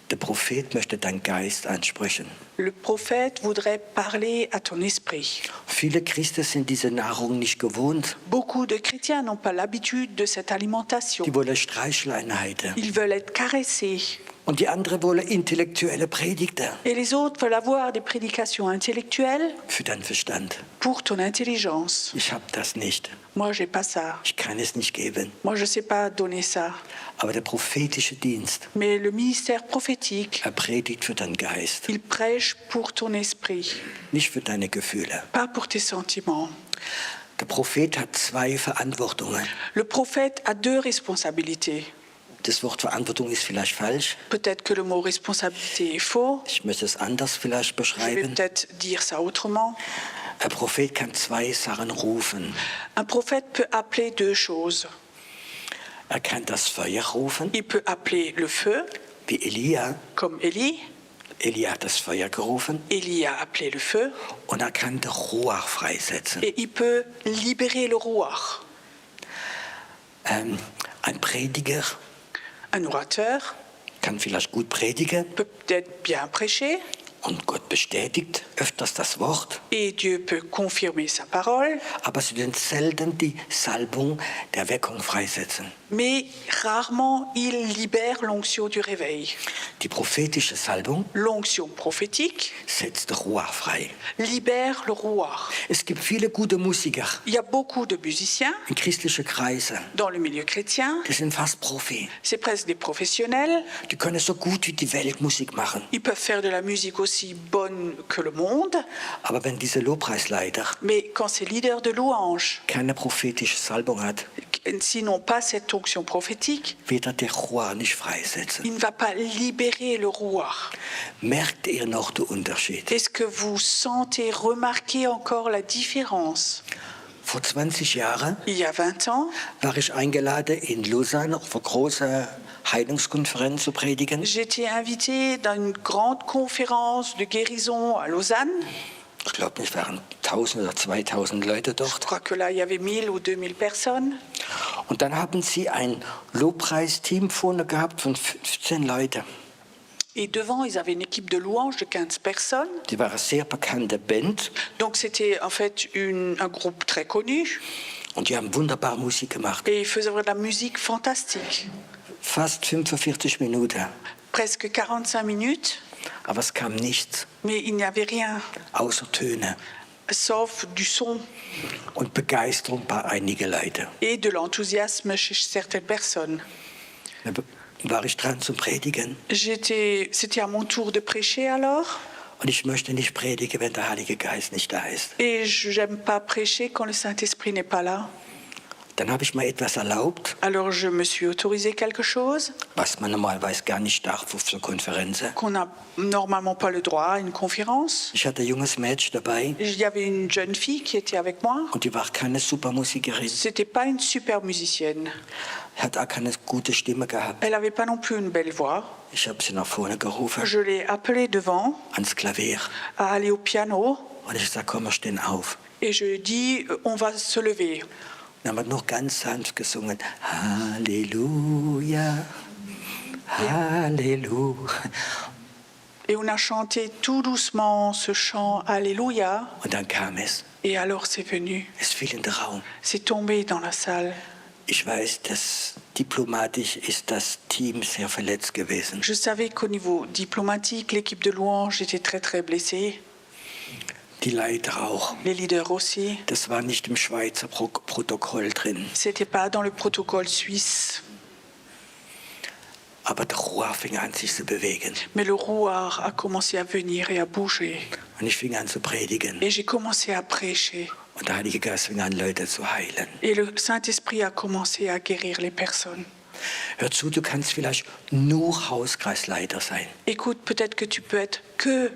Der Prophet möchte deinen Geist ansprechen. Le prophète voudrait parler à ton esprit. Viele Christen sind diese Nahrung nicht gewohnt. Beaucoup de chrétiens n'ont pas l'habitude de cette alimentation. Die wollen Streicheleinheiten. Ils veulent être caressés. Und die anderen wollen intellektuelle Predigter Et les autres veulent avoir des prédications intellectuelles für deinen Verstand. pour ton intelligence. Ich habe das nicht. Moi, j'ai pas ça. Ich kann es nicht geben. Moi, je sais pas donner ça. Aber der prophetische Dienst, Mais le ministère prophétique, er predigt für deinen Geist, il prêche pour ton esprit, nicht für deine Gefühle. pas pour tes sentiments. Der Prophet hat zwei Verantwortungen. Le prophète a deux responsabilités. Das Wort Verantwortung ist vielleicht falsch. Peut-être que le mot responsabilité est faux. Ich möchte es anders vielleicht Je vais beschreiben. peut-être dire ça autrement. Ein Prophet kann zwei Sachen rufen. Un prophète peut appeler deux choses. Er kann das Feuer rufen, Il peut appeler le feu, wie Elia. comme Élie. Elia hat das Feuer gerufen. Élie a appelé le feu. Und er kann den Ruach freisetzen. Et il peut libérer le roi. Ein Prediger Un orateur kann vielleicht gut predigen peut peut-être bien prêcher. und Gott bestätigt öfters das Wort, Et Dieu peut confirmer sa parole. aber sie werden selten die Salbung der Weckung freisetzen. Mais rarement il libère l'onction du réveil. Die prophetische Salbung L'onction prophétique setzt den Ruach frei. libère le roi. Es gibt viele gute Musiker Il y a beaucoup de musiciens in christlichen Kreisen. dans le milieu chrétien. Die sind fast Profi. C'est presque des professionnels. Die können so gut wie die Welt Musik machen. Ils peuvent faire de la musique aussi bonne que le monde. Aber wenn dieser Lobpreisleiter Mais quand ces leaders de louange, keine prophetische Salbung hat, s'ils n'ont pas cette onction prophétique, wird er den Ruach nicht freisetzen. il ne va pas libérer le roi. Merkt ihr noch den Unterschied? Est-ce que vous sentez, remarquez encore la différence? Vor 20 Jahren Il y a 20 ans, war ich eingeladen, in Lausanne auf einer großen Heilungskonferenz zu predigen. j'étais invitée dans une grande conférence de guérison à Lausanne. Ich glaube, es waren 1000 oder 2000 Leute Je dort. crois que là, il y avait 1000 ou 2000 personnes. Und dann haben sie ein Lobpreisteam vorne gehabt von 15 Leuten. Et devant, ils avaient une équipe de louanges de 15 personnes. Die war eine sehr bekannte Band Donc c'était en fait un groupe très connu. und die haben wunderbare Musik gemacht. Et ils faisaient de la musique fantastique. Fast 45 Minuten. Presque 45 minutes, Aber es kam nichts mais il n'y avait rien, außer Töne sauf du son und Begeisterung bei einigen Leuten. et de l'enthousiasme chez certaines personnes. Dann war ich dran zum Predigen C'était à mon tour de prêcher alors. Und ich möchte nicht predigen, wenn der Heilige Geist nicht da ist. Et je n'aime pas prêcher quand le Saint-Esprit n'est pas là. Dann habe ich mir etwas erlaubt, Alors je me suis autorisé quelque chose was man normalerweise gar nicht darf auf so Konferenzen. qu'on n'a normalement pas le droit à une conférence. Ich hatte ein junges Mädchen dabei Il y avait une jeune fille qui était avec moi. und die war keine super Musikerin, C'était pas une super musicienne. hat auch keine gute Stimme gehabt. Elle n'avait pas non plus une belle voix. Ich habe sie nach vorne gerufen, Je l'ai appelée devant ans Klavier. à aller au piano Und ich sage, komm, wir stehen auf. et je lui ai dit on va se lever. Dann haben wir noch ganz sanft gesungen, Halleluja, Halleluja. Et on a chanté tout doucement ce chant Alléluia. Und dann kam es. Et alors c'est venu. Es fiel in den Raum. C'est tombé dans la salle. Ich weiß, dass diplomatisch ist das Team sehr verletzt gewesen. Je savais qu'au niveau diplomatique, l'équipe de louange était très très blessée. Die Leiter auch. Les leaders aussi. Das war nicht im Schweizer Protokoll drin. C'était pas dans le protocole suisse. Aber der Ruach fing an, sich zu bewegen. Mais le rouard a commencé à venir et à bouger. Und ich fing an zu predigen. Et j'ai commencé à prêcher. Und der Heilige Geist fing an, Leute zu heilen. Et le Saint-Esprit a commencé à guérir les personnes. Hör zu, du kannst vielleicht nur Hauskreisleiter sein. Écoute, peut-être que tu peux être que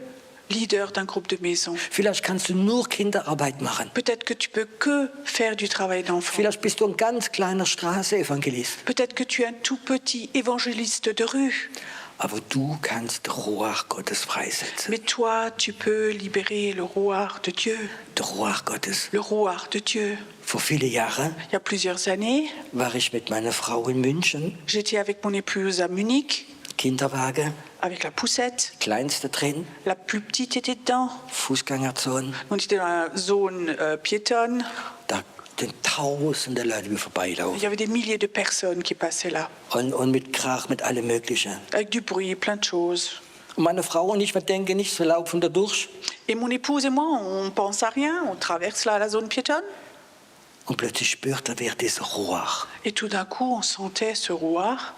leader d'un groupe de maison. Vielleicht kannst du nur Kinderarbeit machen. Peut-être que tu peux que faire du travail d'enfant. Vielleicht bist du ein ganz kleiner Straßeevangelist. Peut-être que tu es un tout petit évangéliste de rue. Aber du kannst Ruach Gottes freisetzen. Mais toi, tu peux libérer le rouard de Dieu. Der Ruach Gottes. Le rouard de Dieu. Vor viele Jahren Il y a plusieurs années, war ich mit meiner Frau in München. j'étais avec mon épouse à Munich, Kinderwagen, avec la poussette. kleinste drin, La plus petite était dedans. Fußgängerzone. On était dans la zone piétonne. Da sind tausende Leute, die Il vorbeilaufen. y avait des milliers de personnes qui passaient là, Und mit Krach, mit allem Möglichen. avec du bruit, plein de choses. Und meine Frau und ich, wir denken nicht, wir laufen da durch. Et mon épouse et moi, on pense à rien, on traverse là la zone piétonne. Und plötzlich spürte wer dieser Ruach. Et tout d'un coup, on sentait ce rouard.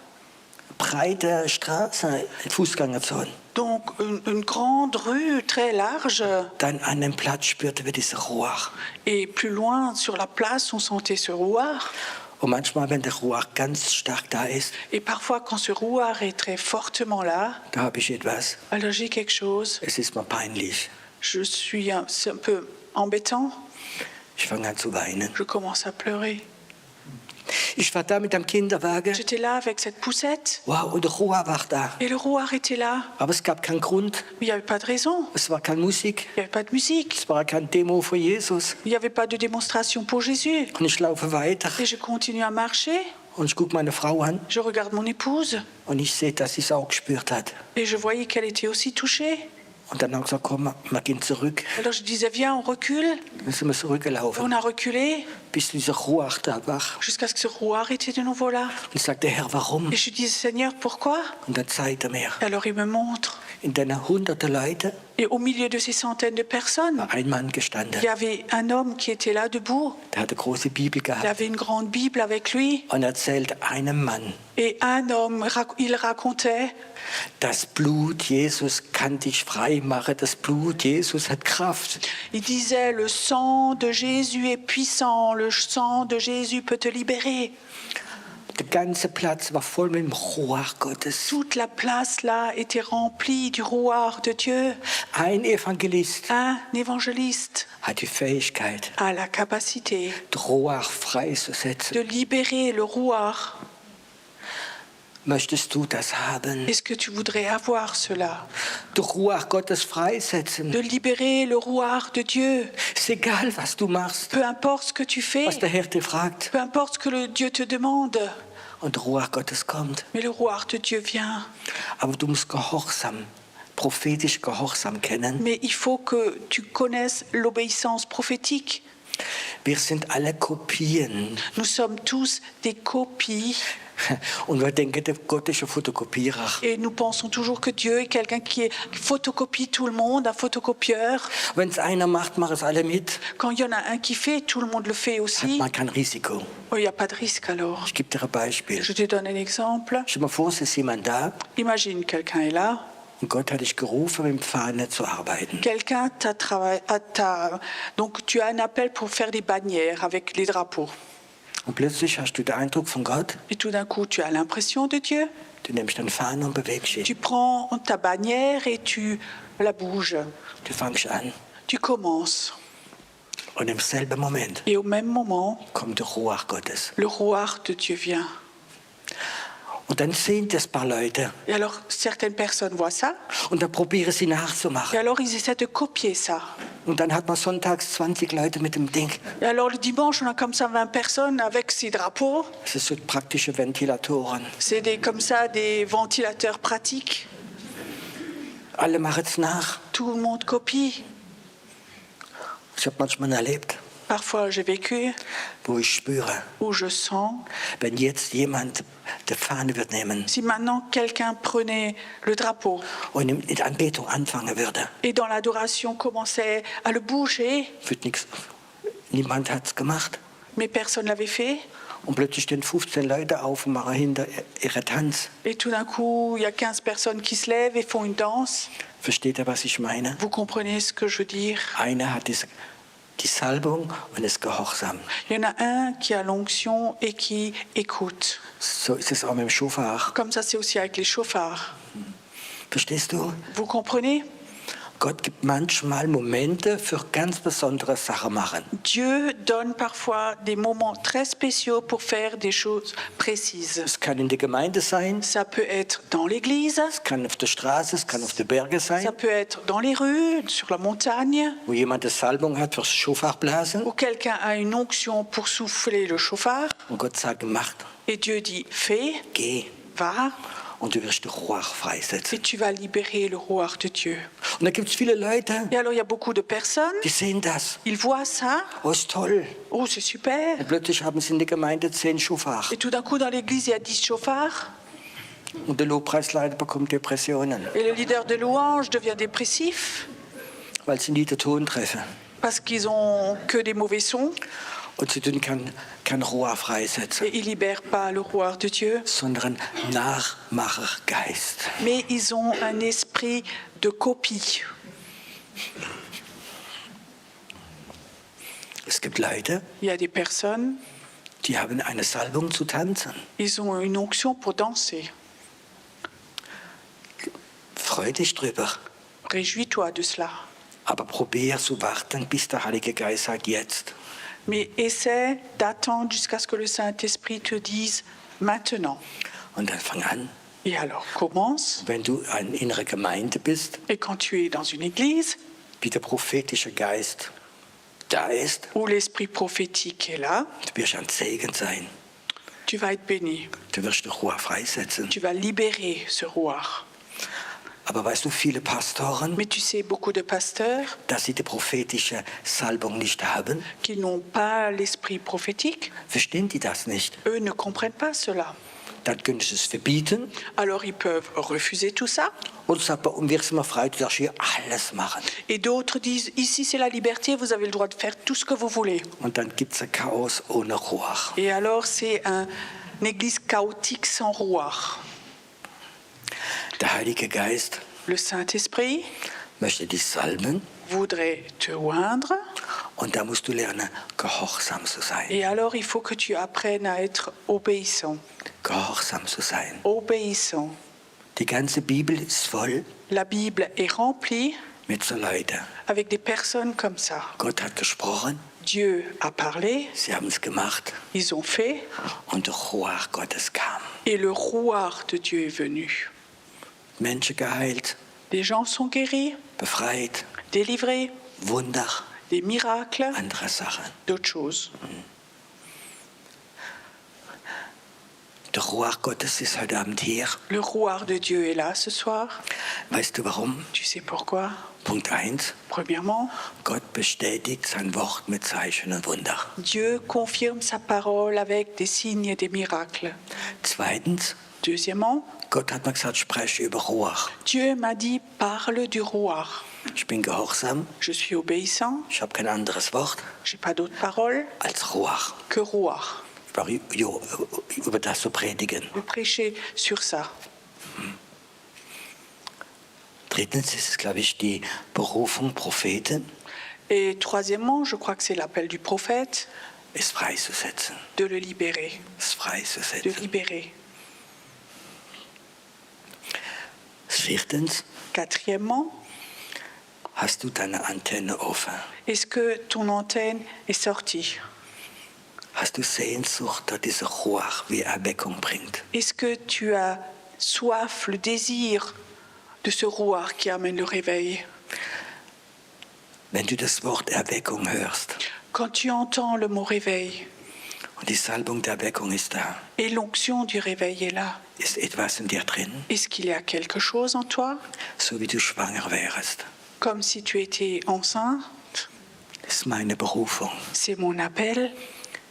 Breite Straße, Fußgängerzone. Donc une grande rue très large. Dann an dem Platz spürte wir dieser Ruach. Et plus loin, sur la place, on sentait ce rouard. Und manchmal, wenn der Ruach ganz stark da ist, Et parfois, quand ce rouard est très fortement là, da habe ich etwas. alors j'ai quelque chose. Es ist mir peinlich. C'est un peu embêtant. Ich fange an zu weinen. Je commence à pleurer. Ich war da mit dem Kinderwagen. J'étais là avec cette poussette. Wow, und der Ruach war da. Et le rouard était là. Aber es gab keinen Grund. Mais il n'y avait pas de raison. Es war keine Musik. Il n'y avait pas de musique. Es war kein Demo für Jesus. Il n'y avait pas de démonstration pour Jésus. Und ich laufe weiter. Et je continue à marcher. Und ich gucke meine Frau an. Je regarde mon épouse. Und ich sehe, dass sie es auch gespürt hat. Et je voyais qu'elle était aussi touchée. Und dann habe ich gesagt, komm, wir gehen zurück. Alors je disais, viens, on recule. Dann sind wir zurückgelaufen, On a reculé bis dieser Ruach da war. jusqu'à ce que ce rouard était de nouveau là. Und ich sagte, Herr, warum? Et je disais, Seigneur, pourquoi? Und dann zeigt er mir, Alors il me montre. in den hunderten Leute Et au milieu de ces centaines de personnes, war ein Mann gestanden. il y avait un homme qui était là debout. Der hatte eine große Bibel Il gehabt avait une grande Bible avec lui. und erzählte einem Mann, Et un homme, il racontait, das Blut Jesus kann dich frei machen. Das Blut Jesus hat Kraft. il disait, le sang de Jésus est puissant, le sang de Jésus peut te libérer. Der ganze Platz war voll mit dem Ruach Gottes. Toute la place là était remplie du rouard de Dieu. Ein Evangelist Un évangéliste hat die Fähigkeit, a la capacité den Ruach freizusetzen. de libérer le rouard. Möchtest du das haben? Est-ce que tu voudrais avoir cela? Den Ruach Gottes freisetzen. De libérer le rouard de Dieu. Ist egal, was du machst, Peu importe ce que tu fais, was der Herr dir fragt. peu importe ce que le Dieu te demande, Und der Ruach Gottes kommt. mais le rouard de Dieu vient. Aber du musst Gehorsam, prophetisch Gehorsam kennen. Mais il faut que tu connaisses l'obéissance prophétique. Wir sind alle Kopien. Nous sommes tous des copies Und wir denken, der Gott ist ein Fotokopierer. et nous pensons toujours que Dieu est quelqu'un qui photocopie tout le monde, un photocopieur. Wenn es einer macht, machen es alle mit. Quand il y en a un qui fait, tout le monde le fait Hat aussi. man kein Risiko. Oh, il n'y a pas de risque alors. Ich gebe dir ein Beispiel. Je te donne un exemple. Stell dir mal vor, es ist jemand da Imagine quelqu'un est là Und Gott hat dich gerufen, mit dem Fahne zu arbeiten. Quelqu'un donc tu as un appel pour faire des bannières avec les drapeaux. Und plötzlich hast du den Eindruck von Gott, Et tout d'un coup, tu as l'impression de Dieu. du nimmst deine Fahne und bewegst Tu sie. prends ta bannière et tu la bouges. Du fängst an. Tu commences. Und im selben Moment Et au même moment, kommt der Ruach Gottes. le roi de Dieu vient. Und dann sehen das ein paar Leute. Et alors, certaines personnes voient ça. Und dann probieren sie Et nachzumachen. alors, ils essaient de copier ça. Und dann hat man sonntags 20 Leute mit dem Ding. Et alors, le dimanche, on a comme ça 20 personnes avec ces drapeaux. Das ist so praktische Ventilatoren. C'est comme ça des ventilateurs pratiques. Alle machen es nach. Tout le monde copie. Ich habe manchmal erlebt, Parfois, j'ai vécu wo ich spüre, où je sens, wenn jetzt jemand die Fahne wird nehmen si maintenant quelqu'un prenait le drapeau und in der Anbetung anfangen würde, et dans l'adoration commençait à le bouger, wird nichts. Niemand hat es gemacht. mais personne l'avait fait. Und plötzlich stehen 15 Leute auf und machen hinter ihre Tanz. Et tout d'un coup, il y a 15 personnes qui se lèvent et font une danse. Versteht ihr, was ich meine? Vous comprenez ce que je veux dire? Einer hat die Salbung und ist gehorsam. Il y en a un qui a l'onction et qui écoute. So ist es auch mit dem Schofar. Comme ça, c'est aussi avec les chauffards. Verstehst du? Vous comprenez? Gott gibt manchmal Momente für ganz besondere Sachen machen. Dieu donne parfois des moments très spéciaux pour faire des choses précises. Es kann in der Gemeinde sein, Ça peut être dans l'église, es kann auf der Straße, es kann auf den Bergen sein, ça peut être dans les rues, sur la montagne, wo jemand eine Salbung hat fürs Schofarblasen où quelqu'un a une onction pour souffler le chauffard. und Gott sagt, mach, Et Dieu dit, fais, geh va, und du wirst den Ruach freisetzen. et tu vas libérer le roi de Dieu. Und da gibt es viele Leute, Et alors, il y a beaucoup de personnes, die sehen das. ils voient ça. Oh, ist toll. Oh, c'est super. Und plötzlich haben sie in der Gemeinde 10 Schofar. Et tout d'un coup, dans l'église, il y a 10 chauffards. Und der Lobpreisleiter bekommt Depressionen, Et le leader de louange devient dépressif weil sie nie den Ton treffen. parce qu'ils ont que des mauvais sons Und sie tun kein Ruach freisetzen, et ils libèrent pas le roi de Dieu. sondern Nachmachergeist. Mais ils ont un esprit de copie. Es gibt Leute, Il y a des personnes, die haben eine Salbung zu tanzen. ils ont une onction pour danser. Freu dich drüber. Réjouis-toi de cela. Aber probier zu warten, bis der Heilige Geist sagt, jetzt. Mais essaie d'attendre jusqu'à ce que le Saint-Esprit te dise maintenant. Und dann fang an. Et alors, commence. Wenn du eine innere Gemeinde bist, Et quand tu es dans une église wie der prophetische Geist da ist, où l'esprit prophétique est là, du wirst ein Segen sein. tu vas être béni. Du wirst den Ruach freisetzen. Tu vas libérer ce roi. Aber weißt du, viele Pastoren, Mais tu sais, beaucoup de pasteurs dass sie die prophetische Salbung nicht haben, qui n'ont pas l'esprit prophétique, verstehen die das nicht. eux ne comprennent pas cela. Dann können sie es verbieten Alors ils peuvent refuser tout ça. und sagen, und wir sind mal frei, du darfst hier alles machen. Et d'autres disent, ici c'est la liberté, vous avez le droit de faire tout ce que vous voulez. Und dann gibt es ein Chaos ohne Ruach. Et alors c'est une église chaotique sans roi. Der Heilige Geist Le Saint-Esprit möchte dich salben voudrait te oindre. und da musst du lernen, gehorsam zu sein. Et alors il faut que tu apprennes à être obéissant. Gehorsam zu sein. Obéissant. Die ganze Bibel ist voll La Bible est remplie mit so Leuten. avec des personnes comme ça. Gott hat gesprochen, Dieu a parlé, sie haben es gemacht ils ont fait, und der Ruach Gottes kam. et le roi de Dieu est venu. Menschen geheilt, Les gens sont guéris, befreit, délivrés, Wunder, des miracles, andere Sachen. d'autres choses. Der Ruach Gottes ist heute Abend hier. Le roi de Dieu est là ce soir. Weißt du warum? Tu sais pourquoi? Punkt 1. Premièrement, Gott bestätigt sein Wort mit Zeichen und Wunder. Dieu confirme sa parole avec des signes et des miracles. Zweitens, Deuxièmement, Gott hat mir gesagt, spreche über Ruach. Dieu m'a dit, parle du roi. Ich bin gehorsam, Je suis obéissant, ich habe kein anderes Wort j'ai pas d'autre parole als Ruach. que roi. Über das zu predigen. Je prêcher sur ça. Drittens ist es, glaube ich, die Berufung, Propheten Et troisièmement, je crois que c'est l'appel du prophète es freizusetzen. de le libérer, Es de freizusetzen. libérer. Viertens, Quatrièmement, hast du deine Antenne offen? est-ce que ton antenne est sortie? Hast du Sehnsucht, dass diese Ruach wie Erweckung bringt? Est-ce que tu as soif, le désir de ce rouard qui amène le réveil? Wenn du das Wort Erweckung hörst Quand tu entends le mot réveil und die Salbung der Erweckung ist da, et l'onction du réveil est là, ist etwas in dir drin, est-ce qu'il y a quelque chose en toi, so wie du schwanger wärst. comme si tu étais enceinte? Das ist meine Berufung. C'est mon appel.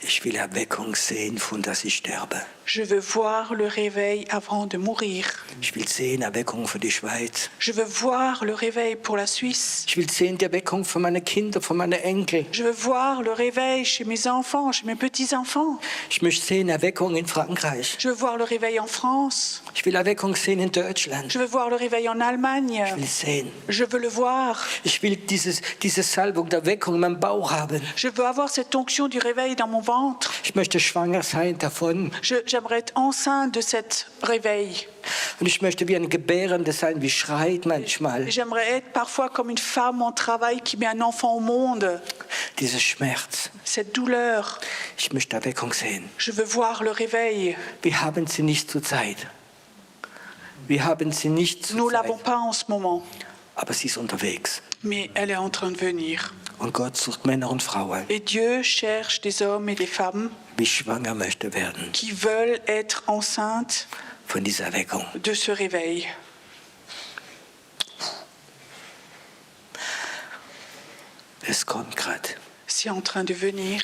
Ich will Erweckung sehen, von dass ich sterbe. Je veux voir le réveil avant de mourir. Ich will sehen Erweckung für die Schweiz. Je veux voir le réveil pour la Suisse. Ich will sehen die Erweckung für meine Kinder, für meine Enkel. Je veux voir le réveil chez mes enfants, chez mes petits-enfants. Ich möchte sehen Erweckung in Frankreich. Je veux voir le réveil en France. Ich will Erweckung sehen in Deutschland. Je veux voir le réveil en Allemagne. Ich will sehen. Je veux le voir. Ich will diese Salbung der Erweckung in meinem Bauch haben. Je veux avoir cette onction du réveil dans mon ventre. Ich möchte schwanger sein davon. J'aimerais être enceinte de cet réveil. Und ich möchte wie eine Gebärende sein, wie schreit manchmal. J'aimerais être parfois comme une femme en travail qui met un enfant au monde. Dieser Schmerz. Cette douleur. Ich möchte Erweckung sehen. Je veux voir le réveil. Wir haben sie nicht zur Zeit. Wir haben sie nicht Nous zur l'avons Zeit. pas en ce moment, Aber sie ist unterwegs. mais elle est en train de venir. Und Gott sucht Männer und Frauen, Et Dieu cherche des hommes et des femmes wie schwanger möchte werden qui veulent être enceintes von dieser Erweckung. de ce réveil. Es kommt gerade. C'est en train de venir.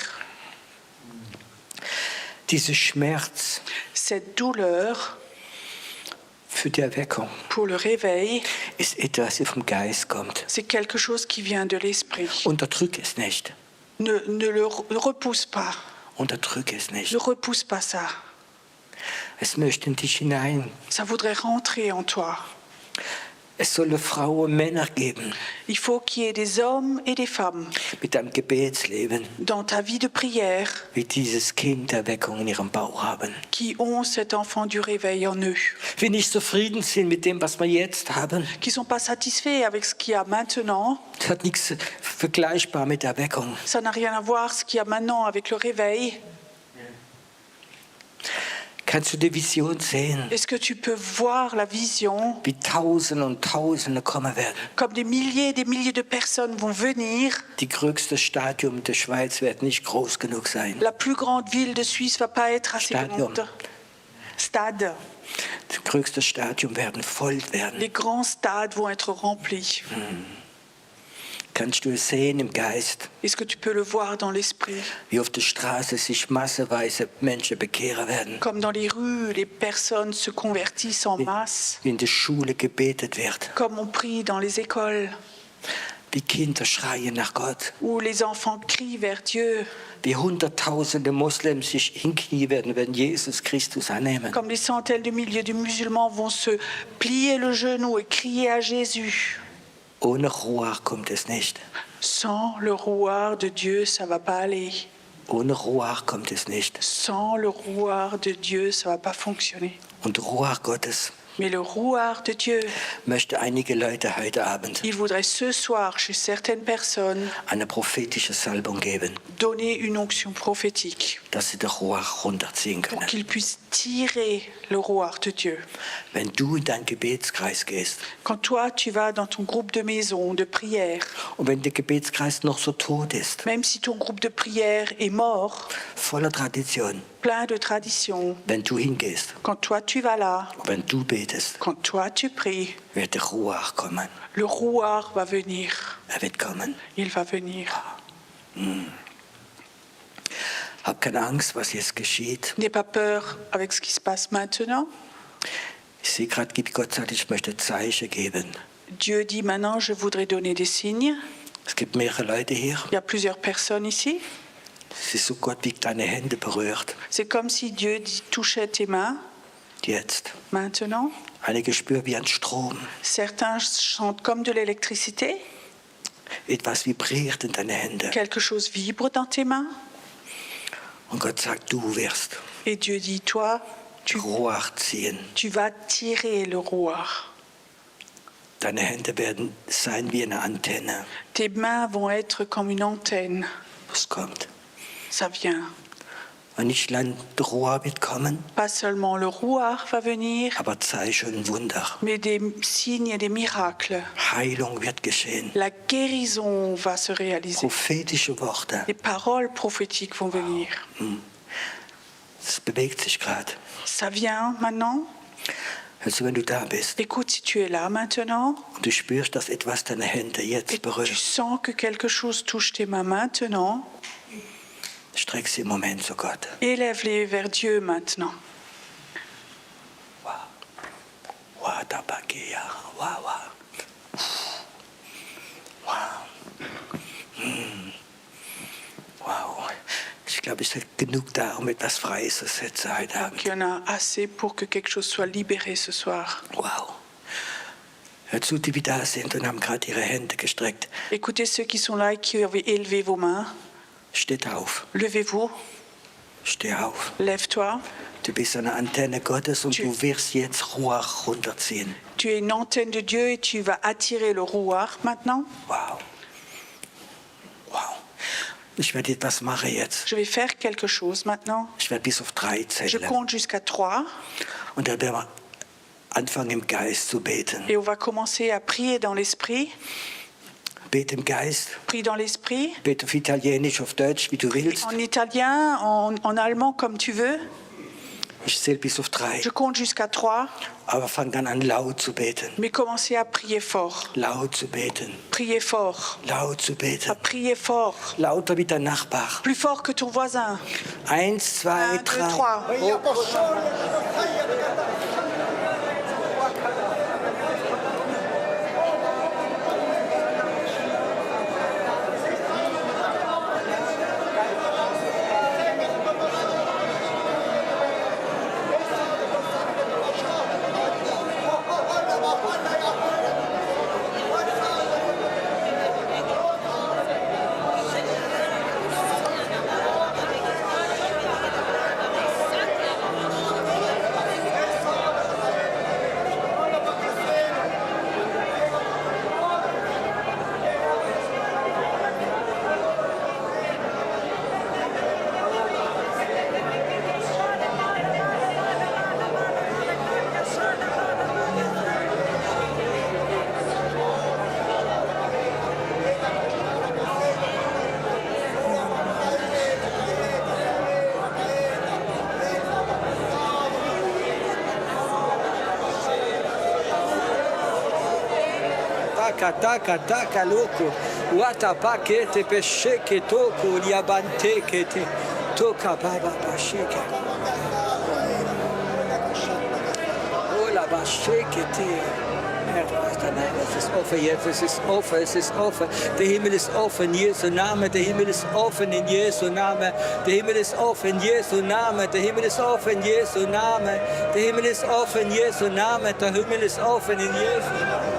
Dieser Schmerz Cette douleur für die Erweckung pour le réveil, ist etwas, das vom Geist kommt. c'est quelque chose qui vient de l'esprit. Unterdrück es nicht. Ne le repousse pas. Unterdrück es nicht. Ne repousse pas ça. Es möchte in dich hinein. Ça voudrait rentrer en toi. Es soll Frauen und Männer geben Il faut qu'il y ait des hommes et des femmes mit einem Gebetsleben, dans ta vie de prière wie dieses Kind der Erweckung in ihrem Bauch haben. qui ont cet enfant du réveil en eux, Die nicht zufrieden sind mit dem, was wir jetzt haben. qui ne sont pas satisfaits avec ce qu'il y a maintenant. Das hat nichts vergleichbar mit der Erweckung. Ça n'a rien à voir ce qu'il y a maintenant avec le réveil. Kannst du die Vision sehen, Est-ce que tu peux voir la vision wie Tausende und Tausende kommen werden? comme des milliers et des milliers de personnes vont venir? Die größte Stadium der Schweiz wird nicht groß genug sein. La plus grande ville de Suisse va pas être assez Stadium. grande. Stade. Das größte Stadium werden voll werden. Les grands stades vont être remplis. Kannst du es sehen im Geist, Est-ce que tu peux le voir dans l'esprit? wie auf der Straße sich massenweise Menschen bekehren werden, Comme dans les rues, les personnes se convertissent en masse. wie in der Schule gebetet wird, Comme on prie dans les écoles, wie Kinder schreien nach Gott, où les enfants crient vers Dieu. wie Hunderttausende Moslems sich hinknien werden, wenn Jesus Christus annehmen. Comme des centaines de milliers de musulmans vont se plier le genou et crier à Jésus. Ohne Ruach kommt es nicht. Sans le rouard de Dieu, ça va pas aller. Ohne Ruach kommt es nicht. Sans le rouard de Dieu, ça va pas fonctionner. Und Ruach Gottes Mais le rouard de Dieu, möchte einige Leute heute Abend il voudrait ce soir, chez certaines personnes, eine prophetische Salbung geben, donner une onction prophétique dass sie den Ruach runterziehen pour können. qu'ils puissent tirer le rouard de Dieu. Wenn du in deinen Gebetskreis gehst Quand toi, tu vas dans ton groupe de maison, de prière, und wenn der Gebetskreis noch so tot ist, même si ton groupe de prière est mort, voller Tradition, plein de traditions, wenn du hingehst, quand toi, tu vas là, wenn du betest, quand toi, tu pries, wird der Ruach kommen. le rouard va venir. Wird kommen. Il va venir. Hab keine Angst, was jetzt geschieht. N'aie pas peur avec ce qui se passe maintenant. Ich sehe gerade, wie Gott sagt, ich möchte Zeichen geben. Dieu dit maintenant, je voudrais donner des signes. Es gibt mehrere Leute hier. Il y a plusieurs personnes ici. Es ist so Gott, wie deine Hände berührt. C'est comme si Dieu touchait tes mains Jetzt. maintenant. Einige spüren wie ein Strom. Certains sentent comme de l'électricité. Etwas vibriert in deine Hände. Quelque chose vibre dans tes mains. Und Gott sagt, du wirst Et Dieu dit, toi, Ruach ziehen. tu vas tirer le rouage. Deine Hände werden sein wie eine Antenne. Tes mains vont être comme une antenne. Es kommt. Ça vient. Und nicht allein der Ruach wird kommen, Pas seulement le rouage va venir, aber Zeichen und Wunder. mais des signes et des miracles. Heilung wird geschehen. La guérison va se réaliser. Prophetische Worte. Les paroles prophétiques vont venir. Es bewegt sich gerade. Ça vient maintenant. Also wenn du da bist Écoute, si tu es là maintenant, und du spürst, dass etwas deine Hände jetzt et tu berührt, sens que quelque chose touche tes mains maintenant, streck sie im Moment zu Gott. élève-les vers Dieu maintenant. Wow, tabakia. Wow, wow. Wow. Wow. Ich glaube, es ist genug da, um etwas freizusetzen heute Abend. Il y en a assez pour que quelque chose soit libéré ce soir. Wow. Hört zu, die da sind und haben gerade ihre Hände gestreckt. Écoutez ceux qui sont là et qui ont élevé vos mains. Steht auf. Levez-vous, Steh auf. lève-toi. Du bist eine Antenne Gottes und Tu- du wirst jetzt Ruach runterziehen. Tu es une antenne de Dieu et tu vas attirer le rouage maintenant. Wow. Wow. Ich werde etwas machen jetzt. Je vais faire quelque chose maintenant. Ich werde bis auf 3 Je zählen. compte jusqu'à 3 Und dann werden wir anfangen, im Geist zu beten. et on va commencer à prier dans l'esprit. Bete im Geist. Prie dans l'esprit, Bete auf Italienisch, auf Deutsch, wie du willst. en italien, en allemand comme tu veux. Ich zähle bis auf 3. Je compte jusqu'à 3, Aber fang dann an, laut zu beten. mais commencez à prier fort. Laut zu beten. Priez fort. Laut zu À beten. prier fort. Lauter wie dein Nachbar. Plus fort que ton voisin. 1, 2, 1, 2, 3. 3. Taka, taka, loco. Watapa kete pesheke toko liabante kete. Toka baba pasheke. Ola bashekete. Herr, du weißt dein Name, es ist offen jetzt, es ist offen, es ist offen. Der Himmel ist offen, in Jesu Namen, der Himmel ist offen in Jesu Namen. Der Himmel ist offen in Jesu Namen, der Himmel ist offen in Jesu Namen. Der Himmel ist offen in Jesu Namen, der Himmel ist offen in Jesu Namen.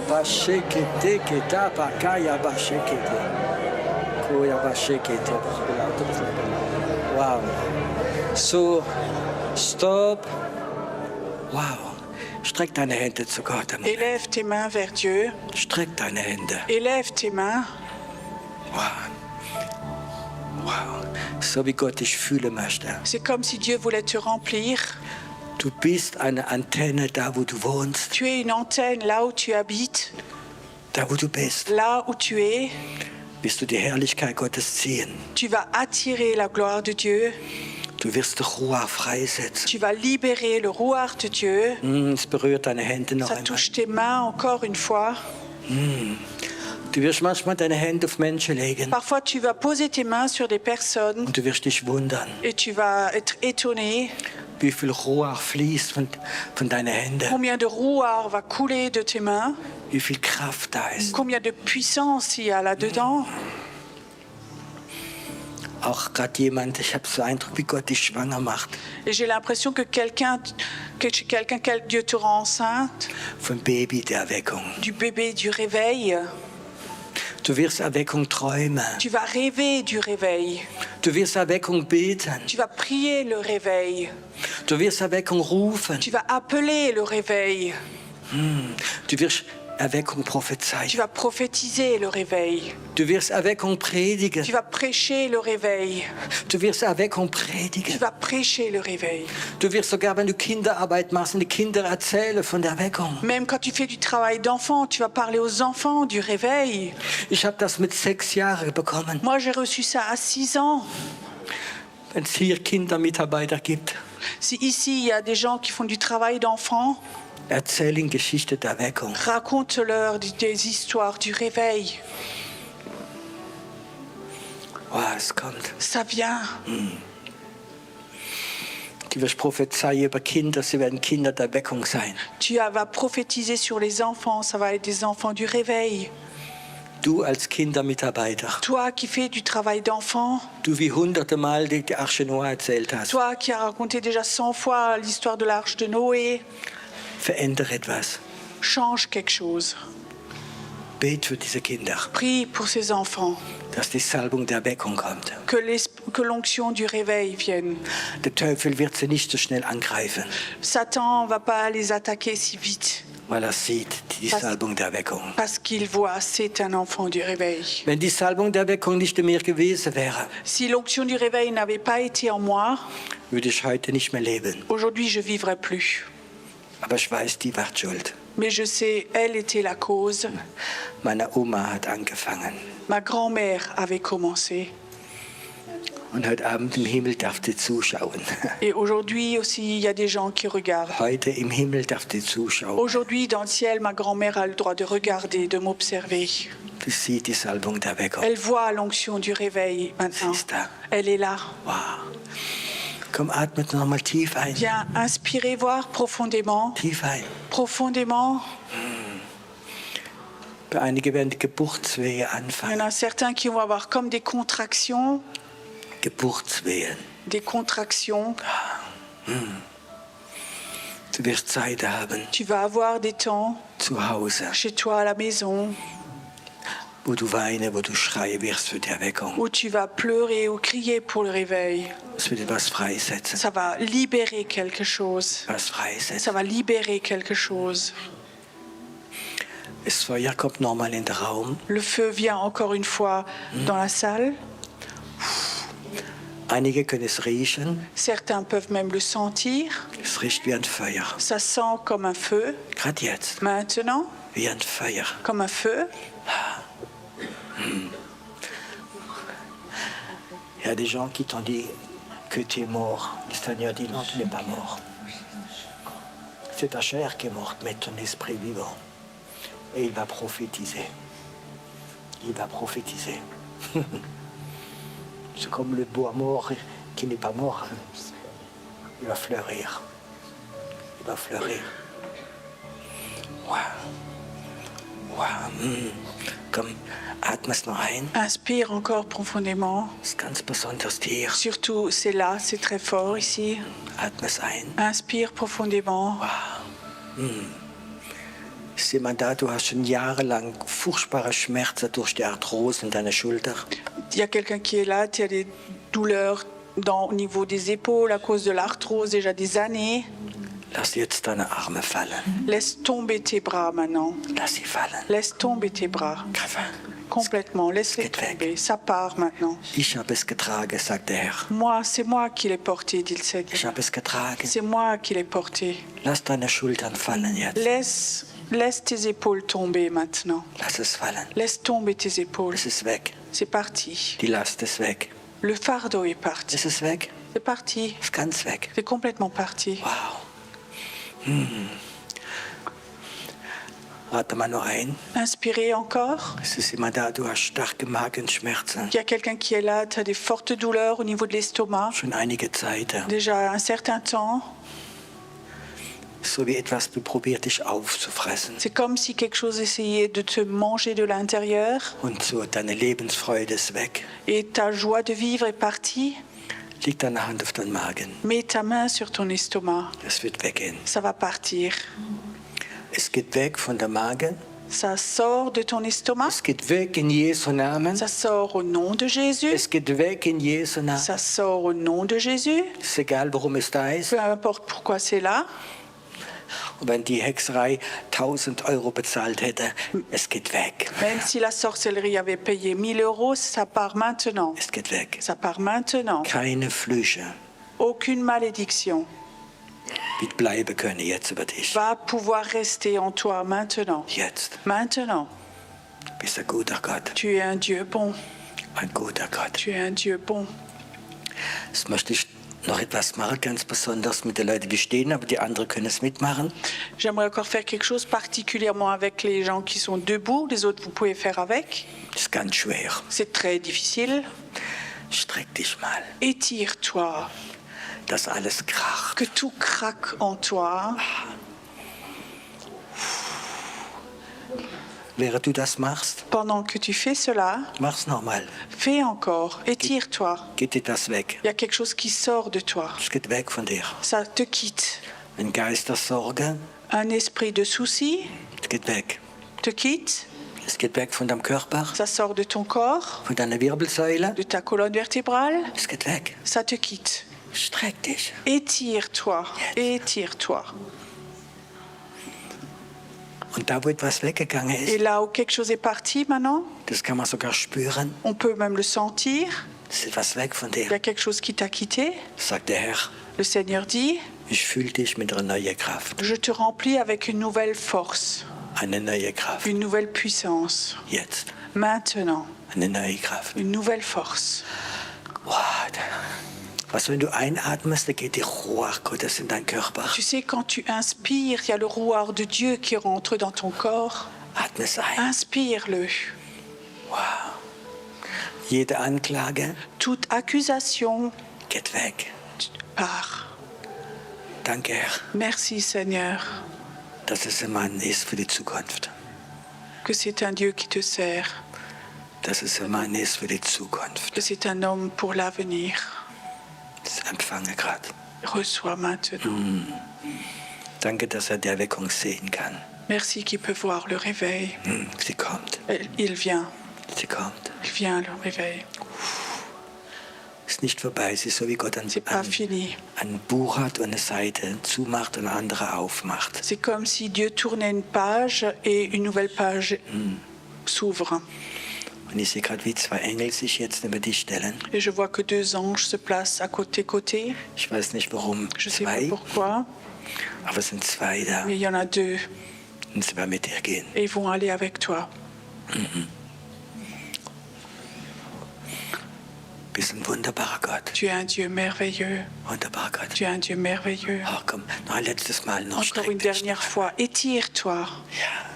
Bashekete keta pakaya bashekete. Koya bashekete. Wow. So, stop. Wow. Streck deine Hände zu Gott. Élève tes mains vers Dieu. Streck deine Hände. Élève tes mains. Wow. Wow. So wie Gott dich fühlen möchte. C'est comme si Dieu voulait te remplir. Du bist eine Antenne da, wo du wohnst, Tu es une antenne là où tu habites, da, wo du bist. là où tu es. wirst du die Herrlichkeit Gottes ziehen. Tu vas attirer la gloire de Dieu. Du wirst den Ruach freisetzen. Tu vas libérer le rouard de Dieu. Es berührt deine Hände noch Ça einmal. touche tes mains encore une fois. Du wirst manchmal deine Hände auf Menschen legen Parfois, tu vas poser tes mains sur des personnes und du wirst dich wundern, et tu vas être étonné wie viel Ruach fließt von deinen Händen, combien de rouard va couler de tes mains, wie viel Kraft da ist. combien de puissance il y a là-dedans. Auch gerade jemand, ich habe so einen Eindruck, wie Gott dich schwanger macht, Et j'ai l'impression que Dieu te rend enceinte, vom Baby der Erweckung. du bébé du réveil. Du wirst Erweckung träumen. Tu vas rêver du réveil. Du wirst Erweckung beten. Tu vas prier le réveil. Du wirst Erweckung rufen. Tu vas appeler le réveil. Du wirst Erweckung Tu prophezeien. vas prophétiser le réveil. Du wirst Erweckung predigen. Tu vas prêcher le réveil. Du wirst Erweckung Tu predigen. vas prêcher le réveil. Du wirst sogar, wenn du Kinderarbeit machst, und die Kinder erzählen von der Erweckung. Même quand tu fais du travail d'enfant, tu vas parler aux enfants du réveil. Ich habe das mit 6 Jahren bekommen. Moi, j'ai reçu ça à 6 ans. Wenn es hier Kindermitarbeiter gibt, Si ici, il y a des gens qui font du travail d'enfant, erzählen Geschichte der Erweckung. raconte-leur des histoires du réveil. Oh, es kommt. Ça vient. Du wirst prophezeien über Kinder, sie werden Kinder der Erweckung sein. Tu vas prophétiser sur les enfants, ça va être des enfants du réveil. Du als Kindermitarbeiter, Toi qui fais du travail d'enfant, du wie hunderte Mal die Arche Noah erzählt hast, toi qui as raconté déjà 100 fois l'histoire de l'arche de Noé, verändere etwas. change quelque chose. Bet für diese Kinder, Prie pour ces enfants, dass die Salbung der Erweckung kommt. que l'onction du réveil vienne. Der Teufel wird sie nicht so schnell angreifen, Satan ne va pas les attaquer si vite, weil er sieht die Salbung der Erweckung. parce qu'il voit, c'est un enfant du réveil. Wenn die Salbung der Erweckung nicht in mir gewesen wäre, Si l'onction du réveil n'avait pas été en moi, würde ich heute nicht mehr leben. aujourd'hui je vivrais plus. Aber ich weiß, die war schuld. Mais je sais, elle était la cause. Meine Oma hat angefangen. Ma grand-mère avait commencé. Und heute Abend im Himmel darf sie zuschauen. Et aujourd'hui aussi, il y a des gens qui regardent. Heute im Himmel darf sie zuschauen. Aujourd'hui, dans le ciel, ma grand-mère a le droit de regarder, de m'observer. Du siehst die Salbung der Erweckung. Elle voit l'onction du réveil maintenant. Sie ist da. Elle est là. Wow. Komm, atmet nochmal tief ein. Viens inspirer, voir profondément. Tief ein. Profondément. Bei einigen werden die Geburtswehen Il y en anfangen. a certains qui vont avoir comme des contractions. Geburtswehen. Des contractions. Du wirst Zeit haben, Tu vas avoir des temps zu Hause, chez toi à la maison wo du weinen, wo du schreien wirst für die Erweckung. où tu vas pleurer ou crier pour le réveil. Es wird etwas freisetzen. Ça va libérer quelque chose. Was freisetzen. Ça va libérer quelque chose. Das Feuer kommt nochmal in den Raum. Le feu vient encore une fois dans la salle. Einige können es riechen. Certains peuvent même le sentir. Es riecht wie ein Feuer. Ça sent comme un feu. Gerade jetzt. Maintenant, Wie ein Feuer. comme un feu. Il y a des gens qui t'ont dit que tu es mort. Le Seigneur dit non, tu n'es pas mort. C'est ta chair qui est morte, mais ton esprit vivant. Et il va prophétiser. Il va prophétiser. C'est comme le bois mort qui n'est pas mort. Il va fleurir. Il va fleurir. Wow. Wow. Komm, atme es noch ein. Inspire encore profondément. Das ist ganz besonders hier. Surtout, c'est là, c'est très fort ici. Atme es ein. Inspire profondément. Ist jemand da, du hast schon jahrelang furchtbare Schmerzen durch die Arthrose in deiner Schulter. Il y a quelqu'un qui est là, tu as des douleurs au niveau des épaules à cause de l'arthrose déjà des années. Lass jetzt deine Arme fallen. Laisse tomber tes bras maintenant. Lass sie fallen. Laisse tomber tes bras. Griffe. Complètement. Laisse-les Geht weg. tomber. Ça part maintenant. Ich habe es getragen, sagt der Herr. Moi, c'est moi qui l'ai porté, dit le Seigneur. Ich habe es getragen. C'est moi qui l'ai porté. Lass deine Schultern fallen jetzt. Laisse tes épaules tomber maintenant. Lass es fallen. Laisse tomber tes épaules. Es ist weg. C'est parti. Die Last ist weg. Le fardeau est parti. Ist es weg? C'est parti. Ist ganz weg. C'est complètement parti. Wow. Atme mal noch ein. Inspirez encore. Es ist immer da, du hast starke Magenschmerzen. Il y a quelqu'un qui est là, tu as des fortes douleurs au niveau de l'estomac. Schon einige Zeit. Déjà un certain temps. So wie etwas probiert, dich aufzufressen. C'est comme si quelque chose essayait de te manger de l'intérieur. Und so, deine Lebensfreude ist weg. Et ta joie de vivre est partie. Leg deine Hand auf deinen Magen. Mets ta main sur ton estomac. Das wird weggehen. Ça va partir. Es geht weg von der Magen. Ça sort de ton estomac. Es geht weg in Jesu Namen. Ça sort au nom de Jésus. Es geht weg in Jesu Namen. Ça sort au nom de Jésus. Ist egal, warum es da ist. Peu importe pourquoi c'est là. Und wenn die Hexerei 1.000 € bezahlt hätte, es geht weg. Même si la sorcellerie avait payé 1 000 €, ça part maintenant. Es geht weg. Ça part maintenant. Keine Flüche Aucune malédiction wird bleiben können jetzt über dich. va pouvoir rester en toi maintenant. Jetzt. Maintenant. Du bist ein guter Gott. Tu es un Dieu bon. Ein guter Gott. Tu es un Dieu bon. Jetzt möchte ich noch etwas machen, ganz besonders mit den Leuten, die stehen, aber die anderen können es mitmachen. J'aimerais encore faire quelque chose particulièrement avec les gens qui sont debout. Les autres, vous pouvez faire avec. Das ist ganz schwer. C'est très difficile. Streck dich mal, Étire-toi. dass alles kracht. Que tout craque en toi. Während du das machst, Pendant que tu fais cela, mach's nochmal. fais encore. Étire-toi. Geht dir das weg. Il y a quelque chose qui sort de toi. Es geht weg von dir. Ça te quitte. Ein Geist der Sorge, Un esprit de souci es geht weg. te quitte. Es geht weg von deinem Körper, Ça sort de ton corps, von deiner Wirbelsäule. de ta colonne vertébrale. Es geht weg. Ça te quitte. Streck dich. Étire-toi. Étire-toi. Und da, wo etwas weggegangen Et ist, là où quelque chose est parti maintenant, das kann man sogar spüren, on peut même le sentir. es ist etwas weg von Il y dir. a quelque chose qui t'a quitté. Sagt der Herr, Le Seigneur dit, ich fülle dich mit einer neuen Kraft. je te remplis avec une nouvelle force, Eine neue Kraft. une nouvelle puissance. Jetzt. Maintenant, Eine neue Kraft. une nouvelle force. Wow. Was, wenn du einatmest, da geht die Ruach Gottes in deinen Körper. Tu sais, quand tu inspires, il y a le rouard de Dieu qui rentre dans ton corps. Atme es ein. Inspire-le. Wow. Jede Anklage Toute accusation geht weg. part. Danke, Herr, Merci Seigneur, dass es ein Mann ist für die Zukunft. que c'est un Dieu qui te sert, Dass es ein Mann ist für die Zukunft. que c'est un homme pour l'avenir. Das empfange gerade. Reçois maintenant. Danke, dass die Erweckung sehen kann. Merci qu'il peut voir le réveil. Sie kommt. Il vient. Sie kommt. Il vient le réveil. Ist nicht vorbei. Es ist so, wie Gott C'est pas fini. ein Buch hat und eine Seite zumacht und eine andere aufmacht. C'est comme si Dieu tournait une page et une nouvelle page s'ouvre. Und ich sehe gerade, wie 2 Engel sich jetzt über dich stellen. Et je vois que 2 anges se placent à côté. Ich weiß nicht, warum Je sais pas 2, pourquoi, aber es sind 2 da. mais il y en a 2 Und sie werden mit dir gehen. et ils vont aller avec toi. Du bist ein wunderbarer Gott. Tu es un Dieu merveilleux. Wunderbarer Gott. Tu es un Dieu merveilleux. Oh, komm, noch ein letztes Mal. Noch Encore une streck dich. dernière fois, étire-toi. Ja.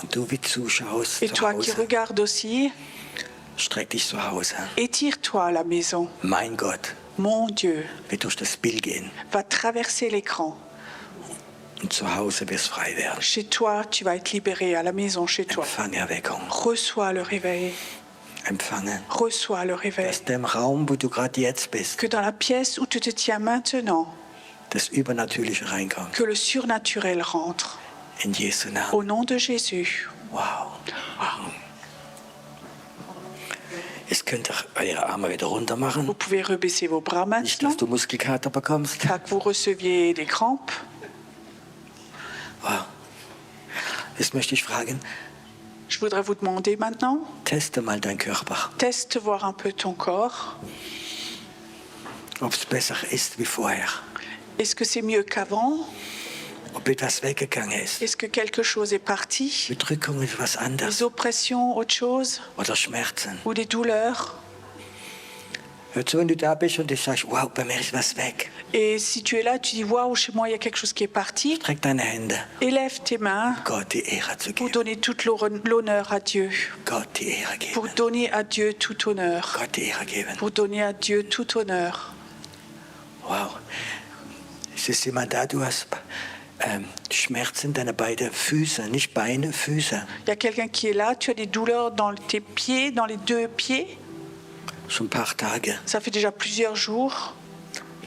Und du, wie zuschaust Et zu toi qui Hause, regardes aussi, streck dich zu Hause. étire-toi à la maison. Mein Gott Mon Dieu wird durch das Bild gehen. va traverser l'écran. Und zu Hause wirst du frei werden. Chez toi, tu vas être libéré à la maison chez toi. Empfange Erweckung. Reçois le réveil. Empfange. Reçois le réveil. Dass dem Raum, wo du gerade jetzt bist, Que dans la pièce où tu te tiens maintenant, das Übernatürliche reinkommt. que le surnaturel rentre. In Jesu Namen. Au nom de Jésus. Wow. Wow. Jetzt könnt ihr eure Arme wieder runter machen. Vous pouvez rebaisser vos bras Nicht, maintenant, dass du Muskelkater bekommst. pas que vous receviez des crampes. Wow. Jetzt möchte ich fragen, Je voudrais vous demander maintenant, teste mal deinen Körper, teste voir un peu ton corps. ob es besser ist wie vorher. Est-ce que c'est mieux qu'avant? ob etwas weggegangen ist. Est-ce que quelque chose est parti? Bedrückung ist was Des anderes. oppressions, autre chose? Oder Schmerzen. Ou des douleurs? Hör zu, wenn du da bist und du sagst, wow, bei mir ist was weg. Et si tu es là, tu dis waouh, chez moi il y a quelque chose qui est parti. Streck deine Hände. Élève tes mains Gott die Ehre zu pour geben. donner toute l'honneur à Dieu. Gott die Ehre Pour geben. donner à Dieu tout honneur. Gott die Ehre geben. Pour donner à Dieu tout honneur. Wow. Es ist jemand da, du hast Schmerzen deiner beiden Füße, nicht Beine, Füße. Il y a quelqu'un qui est là, tu as des douleurs dans tes pieds, dans les deux pieds. Schon ein paar Tage. Ça fait déjà plusieurs jours.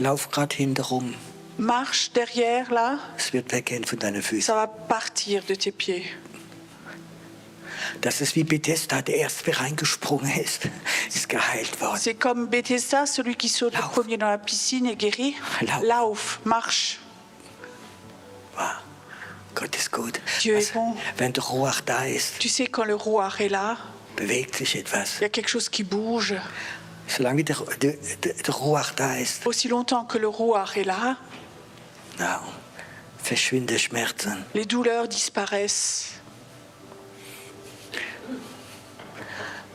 Lauf gerade hinterrum. Marche derrière là, Es wird weggehen von deinen Füßen. ça va partir de tes pieds. Das ist wie Bethesda, der erste reingesprungen ist geheilt worden. C'est comme Bethesda, celui qui saute le Lauf. premier dans la piscine est guéri. Lauf. Lauf, marche. Wow. Gott ist gut. Dieu est bon. Wenn der Ruach da ist, Tu sais, quand le rouard est là, bewegt sich etwas. il y a quelque chose qui bouge. Solange der Ruach da ist, Aussi longtemps que le rouard est là, verschwinden Schmerzen. les douleurs disparaissent.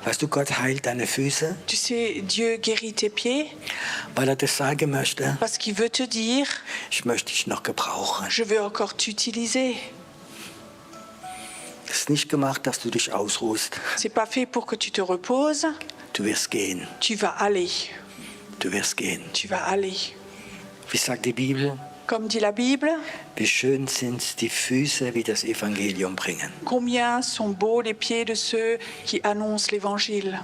Weißt du, Gott heilt deine Füße, Tu sais, Dieu guérit tes pieds weil er das sagen möchte. parce qu'il veut te dire, Ich möchte dich noch gebrauchen. je veux encore t'utiliser. Es ist nicht gemacht, dass du dich ausruhst. C'est pas fait pour que tu te reposes. Du wirst gehen. Tu vas aller. Du wirst gehen. Tu vas aller. Wie sagt die Bibel? Comme dit la Bible, Wie schön sind die Füße, die das Evangelium bringen. combien sont beaux les pieds de ceux qui annoncent l'Évangile.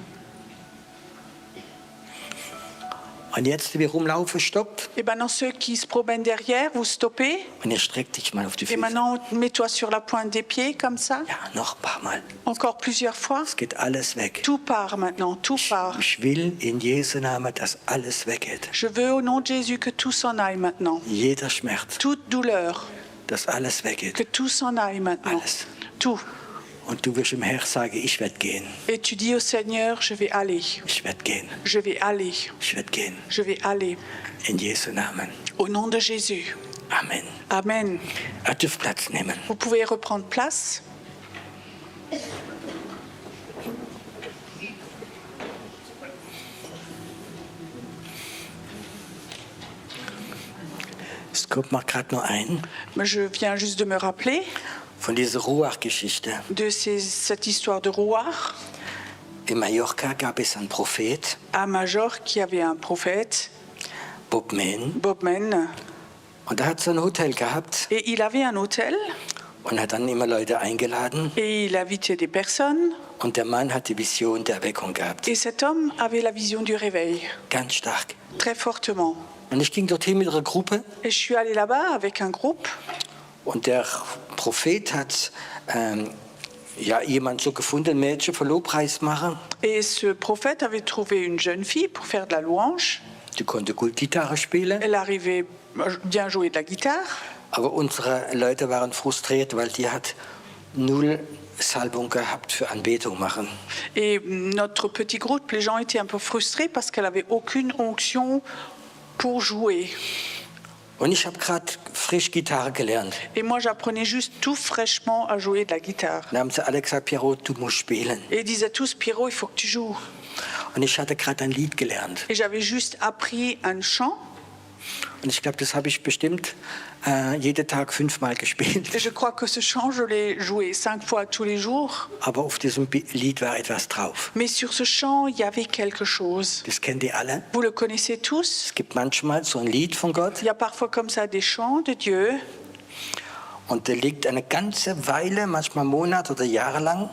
Und jetzt, wir rumlaufen, stopp. Et maintenant, ceux qui se promènent derrière, vous stoppez. Und jetzt streck dich mal auf die Et Füße. maintenant, mets-toi sur la pointe des pieds, comme ça. Ja, noch ein paar Mal. Encore plusieurs fois. Es geht alles weg. Tout part maintenant, tout part. Ich will in Jesu Namen, dass alles weggeht. Je veux au nom de Jésus que tout s'en aille maintenant. Jeder Schmerz, Toute douleur, dass alles que weggeht. tout s'en aille maintenant. Alles. Tout. Und du wirst im Herr sagen, ich werde gehen. Et tu dis au Seigneur, je vais aller. Ich werde gehen. Je vais aller. Ich werde gehen. Je vais aller. In Jesu Namen. Au nom de Jésus. Amen. Amen. Er dürft Platz nehmen. Vous pouvez reprendre place. Es kommt mir gerade noch ein, Je viens juste de me rappeler von dieser Ruach-Geschichte. de cette histoire de Rouard. In Mallorca gab es einen Prophet, À Majorque, il y avait un prophète, Bob Mann, Bob Mann, und er hat so ein Hotel gehabt et il avait un hôtel und hat dann immer Leute eingeladen. et il invitait des personnes. Und der Mann hat die Vision der Erweckung gehabt. Et cet homme avait la vision du réveil, Ganz stark. très fortement. Und ich ging dorthin mit einer Gruppe Et je suis allée là-bas avec un groupe. und der Prophet hat jemand so gefunden, ein Mädchen für Lobpreis machen. Et ce prophète avait trouvé une jeune fille pour faire de la louange. Die konnte gut Gitarre spielen. Elle arrivait bien jouer de la guitare. Aber unsere Leute waren frustriert, weil die hat null Salbung gehabt für Anbetung machen. Et notre petit groupe, les gens étaient un peu frustrés parce qu'elle avait aucune onction pour jouer. Und ich habe gerade frisch Gitarre gelernt. Et moi, j'apprenais juste tout fraîchement à jouer de la guitare. Dann haben sie alle gesagt, Pierrot, du musst spielen. Et ils disaient tous, Pierrot, il faut que tu joues. Und ich hatte gerade ein Lied gelernt. Et j'avais juste appris un chant. Und ich glaube, das habe ich bestimmt jeden Tag 5-mal gespielt. Et je crois que ce chant, je l'ai joué 5 fois tous les jours. Aber auf diesem Lied war etwas drauf. Mais sur ce chant, il y avait quelque chose. Das kennt ihr alle. Vous le connaissez tous. Es gibt manchmal so ein Lied von Gott Il y a parfois comme ça des chants de Dieu. und der liegt eine ganze Weile, manchmal Monate oder Jahre lang.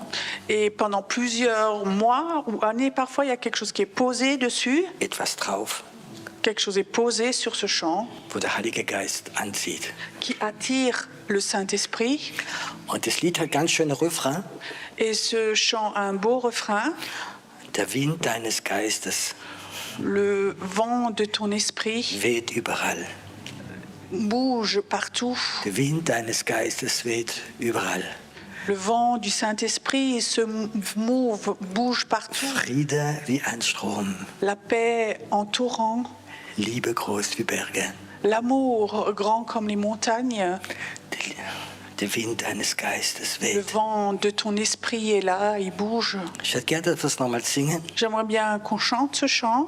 Et pendant plusieurs mois ou années, parfois, il y a quelque chose qui est posé dessus. Etwas drauf, Quelque chose est posé sur ce chant wo der Heilige Geist anzieht. qui attire le Saint-Esprit. Und das Lied hat ganz schöne Refrain. Et ce chant a un beau refrain. Der Wind deines Geistes Le vent de ton esprit weht überall. bouge partout. Der Wind deines Geistes weht überall. Le vent du Saint-Esprit se move, bouge partout. Friede wie ein Strom, La paix en torrent. Liebe groß wie Berge. L'amour grand comme les montagnes. Der der Wind eines Geistes Le weht. vent de ton esprit est là, il bouge. Ich hätte gerne, dass wir es nochmal singen. J'aimerais bien qu'on chante ce chant.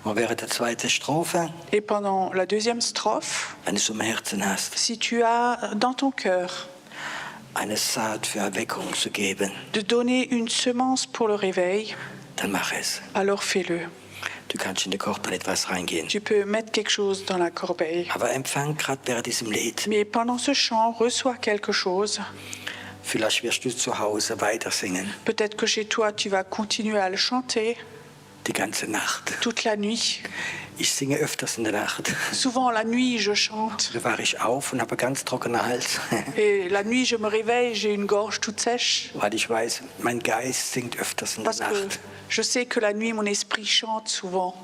Und während der zweiten Strophe, Et pendant la deuxième strophe, wenn du es im Herzen hast, si tu as dans ton cœur eine Saat für Erweckung zu geben, de donner une semence pour le réveil, dann mach es. alors fais-le. Du kannst in den Korb etwas reingehen. Tu peux mettre quelque chose dans la corbeille. Aber empfang gerade während diesem Lied. Mais pendant ce chant, reçois quelque chose. Vielleicht wirst du zu Hause weiter singen, Peut-être que chez toi, tu vas continuer à le chanter die ganze Nacht. toute la nuit. Ich singe öfters in der Nacht. Souvent, la nuit, je chante. Da wache ich auf und habe einen ganz trockenen Hals, Et la nuit, je me réveille, j'ai une gorge toute sèche. weil ich weiß, mein Geist singt öfters in der Parce que Nacht. je sais que la nuit, mon esprit chante souvent.